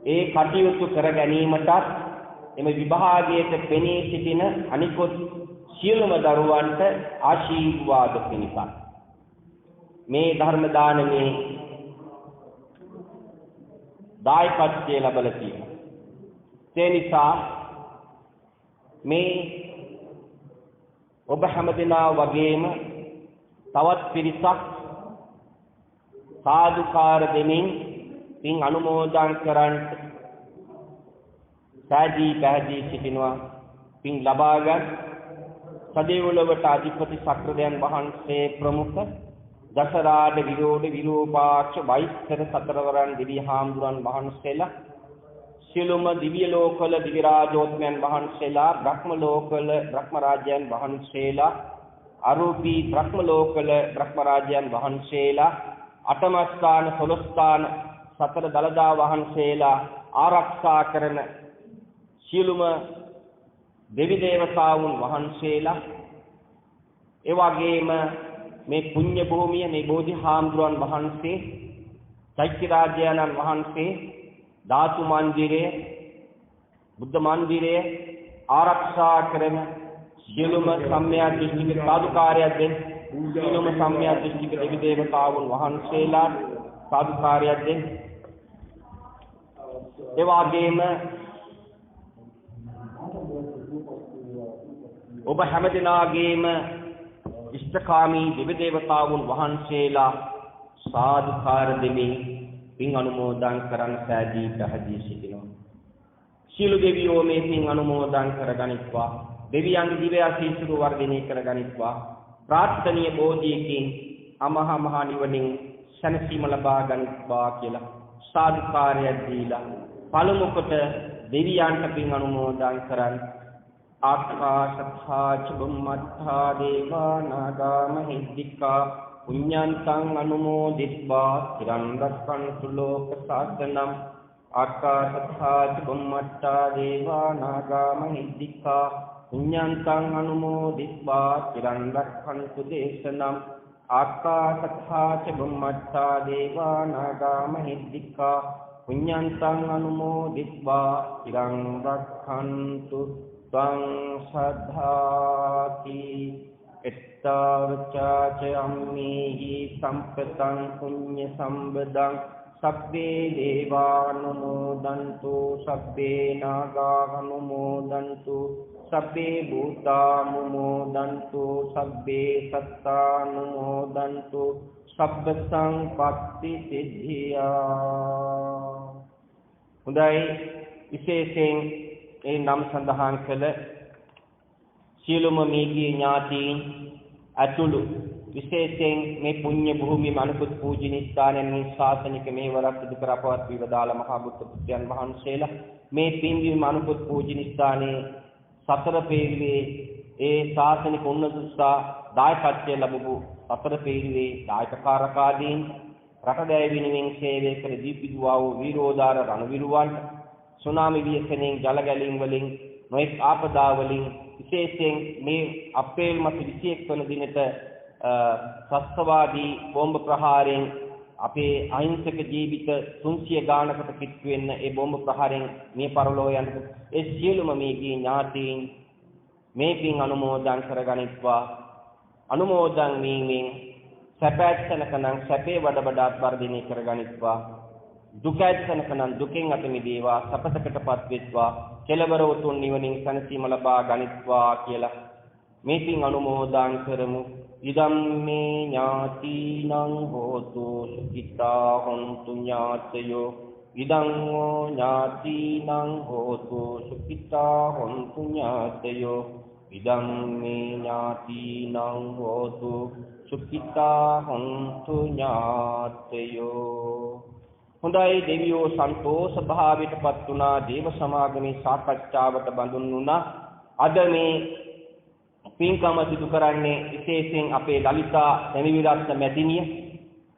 ඒ කටයුතු කර ගැනීමටත් එම විභාගයට පෙනී සිටින අනිකුත් සියලුම දරුවන්ට ආශිර්වාද පිණිස මේ ධර්ම දානමේ දායකත්වය ලැබලා තියෙනවා. ඒ නිසා මේ ඔබ හැමදෙනා වගේම තවත් පිරිසක් සාදුකාර දෙමින් පින් අනුමෝදන් කරන්ට සාදී පැහැදී සිටිනවා. පින් ලබා ගන්න සදේවලවට අධිපති සක්‍රදයන් වහන්සේ ප්‍රමුඛ දසරාඩ විරෝධ විරූපාක්ෂ වෛස්තර සතරවරන් දිව්‍ය හාමුදුරන් වහන්සේලා, සියලුම දිව්‍ය ලෝකවල දිව්‍ය රාජෝත්මයන් වහන්සේලා, බ්‍රහ්ම ලෝකවල බ්‍රහ්ම රාජයන් වහන්සේලා, අරූපී බ්‍රහ්ම ලෝකවල බ්‍රහ්ම රාජයන් වහන්සේලා, අටම ස්ථාන 12 ස්ථාන සතර දළදා වහන්සේලා ආරක්ෂා කරන සියලුම දෙවි දේවතාවුන් වහන්සේලා, ඒ වගේම මේ පුණ්‍ය භූමිය, මේ බෝධි හාමුදුරන් වහන්සේ, චෛත්‍ය රාජයාණන් වහන්සේ, ධාතු මන්දිරය, බුද්ධ මන්දිරය ආරක්ෂා කරන සියලුම සම්මිය දෘෂ්ටික සාදුකාරයක් දෙන්න, සියලුම සම්මිය දෘෂ්ටික දෙවි දේවතාවුන් වහන්සේලා සාදුකාරයක් දෙන්න. ඒ වගේම ඔබ හැමදෙනාගේම ඉෂ්ඨකාමී දෙවි දේවතාවුන් වහන්සේලා සාදුකාර දෙමින් පින් අනුමෝදන් කරන් සෑදී පැහැදී සිටිනවා. සියලු දෙවියෝ මේ පින් අනුමෝදන් කරගනිත්වා. දෙවියන්ගේ දිව්‍ය ආශීර්වාද වර්ධනය කරගනිත්වා. ප්‍රාර්ථනීය බෝධියකින් අමහා මහ නිවනින් සැනසීම ලබා ගනිත්වා කියලා සාදුකාරයක් දීලා පළමු කොට දෙවියන්ට පින් අනුමෝදන් කරන් ආකාශත්ථා චුම්මත්ථා දේවා නාග මහිද්దికා පුඤ්ඤන්තං අනුමෝදිත්වා තිරන් රක්ඛන්තු ලෝක සාසනං. ආකාශත්ථා චුම්මත්ථා දේවා නාග මහිද්దికා පුඤ්ඤන්තං අනුමෝදිත්වා තිරන් රක්ඛන්තු දේශනං. ආකාශත්ථා චුම්මත්ථා දේවා නාග මහිද්దికා පුඤ්ඤන්තං අනුමෝදිත්වා තිරන් රක්ඛන්තු ත්වං සද්ධාති. එත්තාවචාච අම්මේහි සම්පතං පුඤ්ඤ සම්බදං සබ්බේ දේවානුමෝදන්තු සබ්බේ නාගානුමෝදන්තු සබ්බේ භූතානුමෝදන්තු සබ්බේ සත්තානුමෝදන්තු සබ්බ සංපත්ති සිද්ධියා. හොඳයි, විශේෂයෙන් ඒ නම් සඳහන් කළ සියලුම මේගේ ඥාතීන් අතුළු විශේෂයෙන් මේ පුණ්‍ය භූමියේ අනුපුත් පූජනීය ස්ථානයන්හි ශාසනික මේවරක් සිදු කර අපවත් විවදාල මහා බුද්ධ පුත්‍රයන් වහන්සේලා මේ පින්වීම අනුපුත් පූජනීය ස්ථානයේ සතර පේරුවේ ඒ ශාසනික උන්නතසා දායකත්වය ලැබපු සතර පේරුවේ දායකකාරකාදීන් රටදැය වෙනුවෙන් සේවය කර දීපිදුවා වූ වීරෝදාර රණවිරුවන් සුනාමි ව්‍යසනයෙන් ජල ගැලීම් වලින් නොඑක් ආපදා වලින් විශේෂයෙන් මේ අප්‍රේල් මාස 21 වන දිනට ත්‍රස්තවාදී බෝම්බ ප්‍රහාරයෙන් අපේ අහිංසක ජීවිත 300 ගානකට කිට්ටු වෙන්න ඒ බෝම්බ ප්‍රහාරයෙන් මේ පරලෝ යන ඒ සියලුම මේගේ ඥාතීන් මේ පින් අනුමෝදන් කරගනිත්වා අනුමෝදන් වීමෙන් සැපැත්තනකනම් සැපේ වඩ වඩාත් වර්ධනය කරගනිත්වා දුකැත්තනකනම් දුකෙන් අත මිදේවා සපතකටපත් වෙත්වා කෙලවර උතුම් නිවනින් සැනසීම ලබා ගනිත්වා කියලා මේ පින් අනුමෝදන් කරමු ඉදම්මේ ඥාතිනං හෝතු සුඛිතා හොන්තු ඥාතයෝ ඉදං ඥාතිනං හෝතු සුඛිතා හොන්තු ඥාතයෝ ඉදං මේ ඥාතිනං හෝතු සුඛිතා හොන්තු ඥාතයෝ. හොඳයි දෙවියෝ සන්තෝෂ භාවයටපත් වුණා දේව සමාගමේ සාකච්ඡාවට බඳුන් වුණා. අද මේ පින්කම සිදු කරන්නේ විශේෂයෙන් අපේ ලලිතා සෙනවිරත්න මැතිණිය.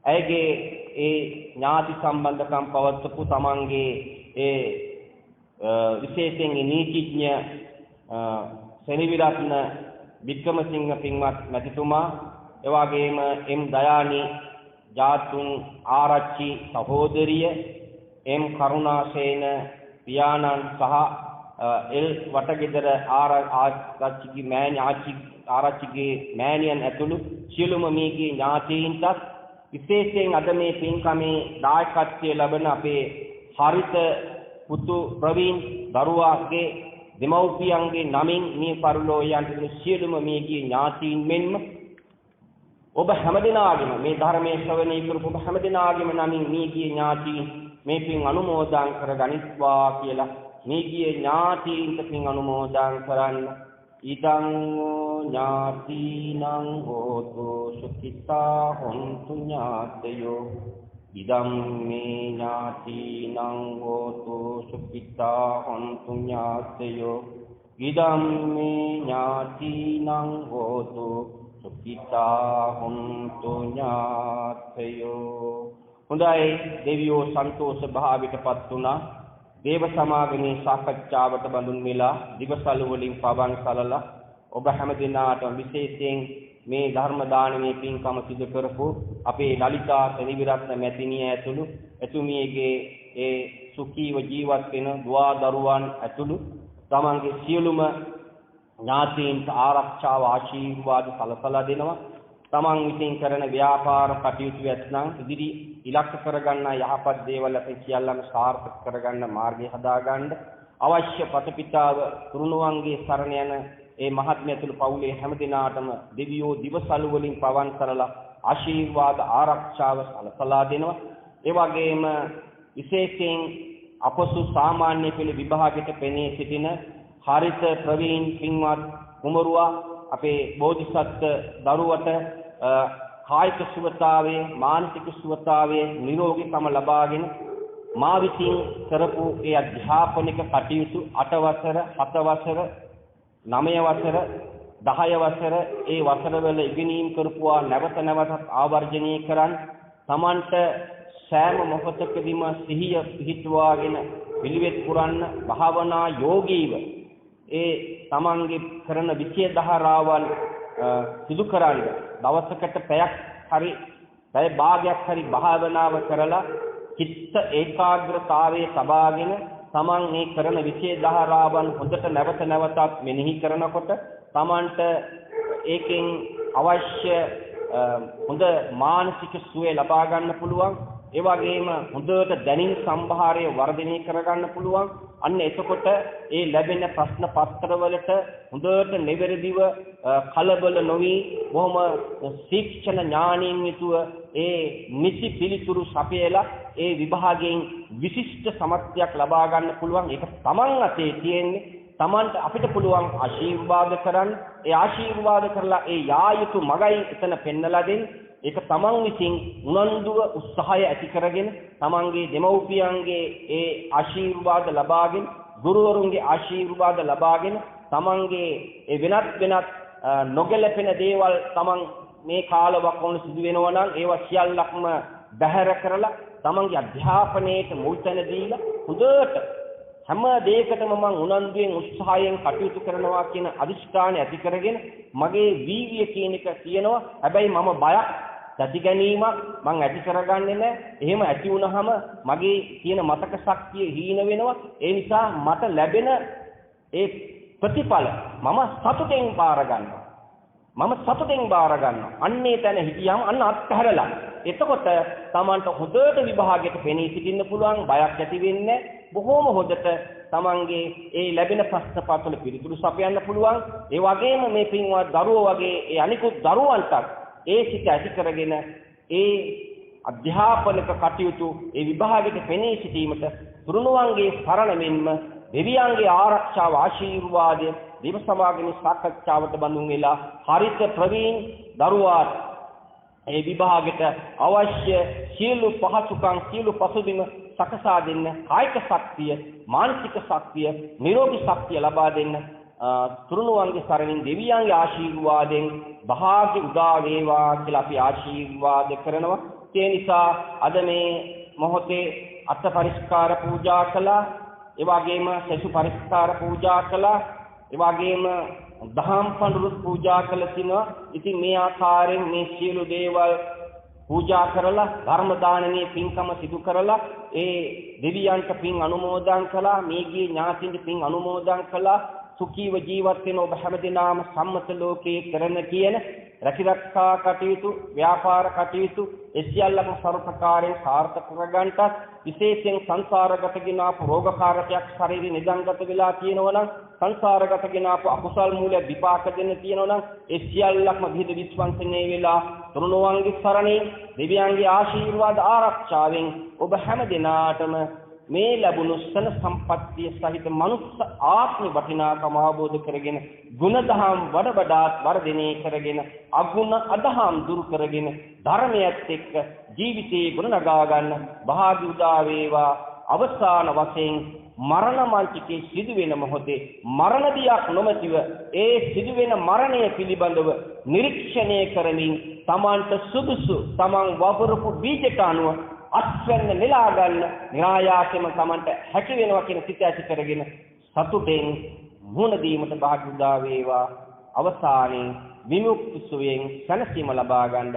ඇයගේ ඒ ඥාති සම්බන්ධකම් පවත්වපු තමන්ගේ ඒ විශේෂයෙන් නීතිඥ සෙනවිරත්න වික්‍රමසිංහ පින්වත් මැතිතුමා, එවාගේම එම් දයානි ජාතුන් ආරච්චි සහෝදරිය, එම් කරුණාසේන පියාණන් සහ එල් වටගෙදර ආරච්චිගේ මෑණියන් ඇතුළු සියලුම මේගේ ඥාතීන්ටත් විශේෂයෙන් අද මේ පින්කමේ දායකත්වය ලබන අපේ හරිත පුතු ප්‍රවීන් දරුවාගේ දෙමව්පියන්ගේ නමින් මේ පරිලෝ යන සියලුම මේගේ ඥාතීන් මෙන්ම ඔබ හැමදෙනාගේම මේ ධර්මයේ ශ්‍රවණය කරපු ඔබ හැමදෙනාගේම නමින් මේගේ ඥාතීන් මේ පින් අනුමෝදන් කරගනිත්වා කියලා මේගේ ඥාතීන්ට පින් අනුමෝදන් කරන්න. ඉදං ඥාතිනං හෝතු සුඛිතා හොන්තු ඥාතයෝ ඉදං මේ ඥාතිනං හෝතු සුඛිතා හොන්තු ඥාතයෝ ඉදං මේ ඥාතිනං හෝතු සුඛිතා හොන්තු ඥාතයෝ. හොඳයි දෙවියෝ සන්තෝෂ භාවයටපත් වුණා. දේව සමාගමේ සාකච්ඡාවට බඳුන් වෙලා දිවසලු වලින් පවන් සලලා ඔබ හැම දිනාටම විශේෂයෙන් මේ ධර්ම දානමේ පින්කම සිදු කරපු අපේ ලලිතා සෙනවිරත්න මැතිණිය ඇතුළු එතුමියගේ ඒ සුඛීව ජීවත් වෙන දුවා දරුවන් ඇතුළු තමන්ගේ සියලුම ඥාතීන්ට ආරක්ෂාව ආශිර්වාද සලසලා දෙනවා. තමන් විසින් කරන ව්‍යාපාර කටයුතු ඇතනම් ඉදිරි ඉලක්ක කරගන්න යහපත් දේවල් අපි සියල්ලම සාර්ථක කරගන්න මාර්ගය හදාගන්න අවශ්‍ය පතපිතාව තුරුණුවන්ගේ සරණ යන ඒ මහත්මයතුළු පවුලේ හැම දිනාටම දෙවියෝ දිවසලු වලින් පවන් කරලා ආශිර්වාද ආරක්ෂාව සලසලා දෙනවා. ඒ වගේම විශේෂයෙන් අපසු සාමාන්‍ය පෙළ විභාගයට පෙනී සිටින හරිත ප්‍රවීන් පින්වත් කුමරුවා අපේ බෝධිසත්ව දරුවට කායික සුවතාවේ මානසික සුවතාවේ නිරෝගීකම ලබාගෙන මා විසින් කරපු ඒ අධ්‍යාපනික කටයුතු 8 වසර 7 වසර 9 වසර 10 වසර ඒ වසරවල ඉගෙනීම් කරපුවා නැවත නැවතත් ආවර්ජනය කරන් Tamanට සෑම මොහොතකදීම සිහිය පිහිටුවාගෙන පිළිවෙත් පුරන්න භාවනා යෝගීව ඒ තමන්ගේ කරන විෂය ධාරාවන් සිදු කරන්න දවසකට පැයක් හරි පැය භාගයක් හරි භාවනාව කරලා චිත්ත ඒකාග්‍රතාවයේ සබාගෙන තමන් මේ කරන විෂය ධාරාවන් හොඳට නැවත නැවතත් මෙනෙහි කරනකොට තමන්ට ඒකෙන් අවශ්‍ය හොඳ මානසික සුවය ලබා ගන්න පුළුවන්. ඒ වගේම හොඳට දැනීම් සම්භාරය වර්ධනය කරගන්න පුළුවන්. අන්න එතකොට ඒ ලැබෙන ප්‍රශ්න පත්‍රවලට හොඳට නිවැරදිව කලබල නොවි බොහොම ශික්ෂණ ඥාණයෙන් යුතුව ඒ නිසි පිළිතුරු සපයලා ඒ විභාගයෙන් විශිෂ්ට සමත්යක් ලබා ගන්න පුළුවන්. ඒක තමන් අතේ තියෙන්නේ. Tamanට අපිට පුළුවන් ආශිර්වාද කරන්න. ඒ ආශිර්වාද කරලා ඒ යා යුතු මගයි එතන පෙන්නලා දෙන්න. ඒක තමන් විසින් උනන්දුව උත්සාහය ඇති කරගෙන තමන්ගේ දෙමව්පියන්ගේ ඒ ආශිර්වාද ලබාගෙන ගුරුවරුන්ගේ ආශිර්වාද ලබාගෙන තමන්ගේ ඒ වෙනත් නොගැලපෙන දේවල් තමන් මේ කාලවකවන සිදු වෙනවා නම් ඒවා සියල්ලක්ම බැහැර කරලා තමන්ගේ අධ්‍යාපනයේට මුල් තැන දීලා හොඳට හැම දෙයකටම මම උනන්දුවෙන් උත්සාහයෙන් කටයුතු කරනවා කියන අදිෂ්ඨානය ඇති කරගෙන මගේ වීර්යය කියන එක තියෙනවා. හැබැයි මම බයක් ඇති ගැනීමක් මම ඇති කරගන්නේ නැහැ. එහෙම ඇති වුනහම මගේ තියෙන මතක ශක්තිය හීන වෙනවා. ඒ නිසා මට ලැබෙන ඒ ප්‍රතිඵල මම සතුටෙන් බාර ගන්නවා. අන්නේ තැන හිටියම අන්න අත්හැරලා. එතකොට Tamanට හොඳට විභාගයට පෙනී සිටින්න පුළුවන්. බයක් ඇති වෙන්නේ බොහෝම හොඳට තමන්ගේ ඒ ලැබෙන ප්‍රශ්න පත්වල පිළිතුරු සපයන්න පුළුවන්. ඒ වගේම මේ පින්වත් දරුවෝ වගේ ඒ අනිකුත් දරුවන්ටත් ඒ සිත ඇති කරගෙන ඒ අධ්‍යාපනික කටයුතු ඒ විභාගයට පෙනී සිටීමට තුරුණුවන්ගේ සරණ මෙන්ම දෙවියන්ගේ ආරක්ෂාව ආශිර්වාදය දිව සමාගමේ සාකච්ඡාවට බඳුන් වෙලා හරිත ප්‍රවීණ දරුවාට ඒ විභාගයට අවශ්‍ය සියලු පහසුකම් සියලු පසුබිම සකසා දෙන්න කායික ශක්තිය මානසික ශක්තිය නිරෝගී ශක්තිය ලබා දෙන්න තුරුණුවන්ගේ සරණින් දෙවියන්ගේ ආශිර්වාදයෙන් භාග්‍ය උදා වේවා කියලා අපි ආශිර්වාද කරනවා. ඒ නිසා අද මේ මොහොතේ අත් පරිස්කාර පූජා කළා. ඒ වගේම සසු පරිස්කාර පූජා කළා. ඒ වගේම දහම් පඬුරු පූජා කළ තිනවා. ඉතින් මේ ආකාරයෙන් මේ සියලු දේවල් පූජා කරලා ධර්ම දානමේ පින්කම සිදු කරලා ඒ දෙවියන්ට පින් අනුමෝදන් කළා. මේගේ ඥාතින්ට පින් අනුමෝදන් කළා. සුඛීව ජීවත් වෙන ඔබ හැමදෙනාම සම්මත ලෝකයේ කරන කියන රැකිරක්ෂා කටයුතු ව්‍යාපාර කටයුතු එසියල්ලම සර්වපකාරයෙන් සාර්ථක කරගන්නට විශේෂයෙන් සංසාරගත ගිනාපු රෝගකාරකයක් ශරීරේ නිදන්ගත වෙලා තියෙනවා නම් සංසාරගත ගිනාපු අකුසල් මූල විපාක දෙන්න තියෙනවා නම් ඒ සියල්ලක්ම විහිද විශ්වංසනේ වෙලා තුරුණුවන්ගේ සරණේ දෙවියන්ගේ ආශිර්වාද ආරක්ෂාවෙන් ඔබ හැමදෙනාටම මේ ලැබුණු සන සම්පත්තිය සහිත මනුස්ස ආත්ම වටිනාකම අවබෝධ කරගෙන ගුණධම් වඩාත් වර්ධනය කරගෙන අගුණ අදහම් දුරු කරගෙන ධර්මයත් එක්ක ජීවිතේ ගුණනගා ගන්න භාග්‍ය උදා වේවා. අවසාන වශයෙන් මරණ මංචකේ සිදුවෙන මොහොතේ මරණ දියක් නොමැතිව ඒ සිදුවෙන මරණය පිළිබඳව නිරීක්ෂණය කරමින් Tamanට සුදුසු Taman වපුරපු බීජට අනුව අත්වැන්න නෙලා ගන්න නිරායාසයෙන්ම Tamanට හැකි වෙනවා කියන සිත ඇති කරගෙන සතුටෙන් මුහුණ දීමට භාග්‍ය උදා වේවා. අවසානයේ විමුක්ති සුවයෙන් සැනසීම ලබා ගන්න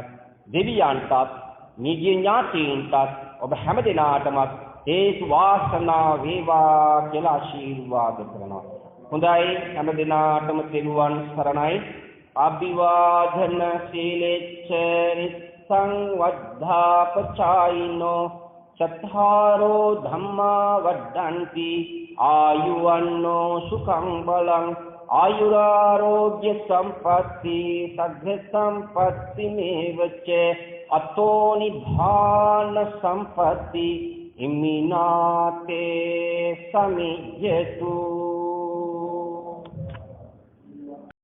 දෙවියන්ටත් නිගිය ඥාතීන්ටත් ඔබ හැමදෙනාටම හේතු වාසනා වේවා කියලා ආශිර්වාද කරනවා. හොඳයි හැමදෙනාටම තෙරුවන් සරණයි. අභිවාදන සීලෙච්ච සංවද්ධාපචායිනෝ චත්තාරෝ ධම්මා වඩ්ඩන්ති ආයුවන්නෝ සුඛං බලං ආයුරාෝග්‍ය සම්පatti සග්ග සම්පatti මේවච අතෝ නිභාන සම්පatti ඉමිනාතේ සමිජ්ජතු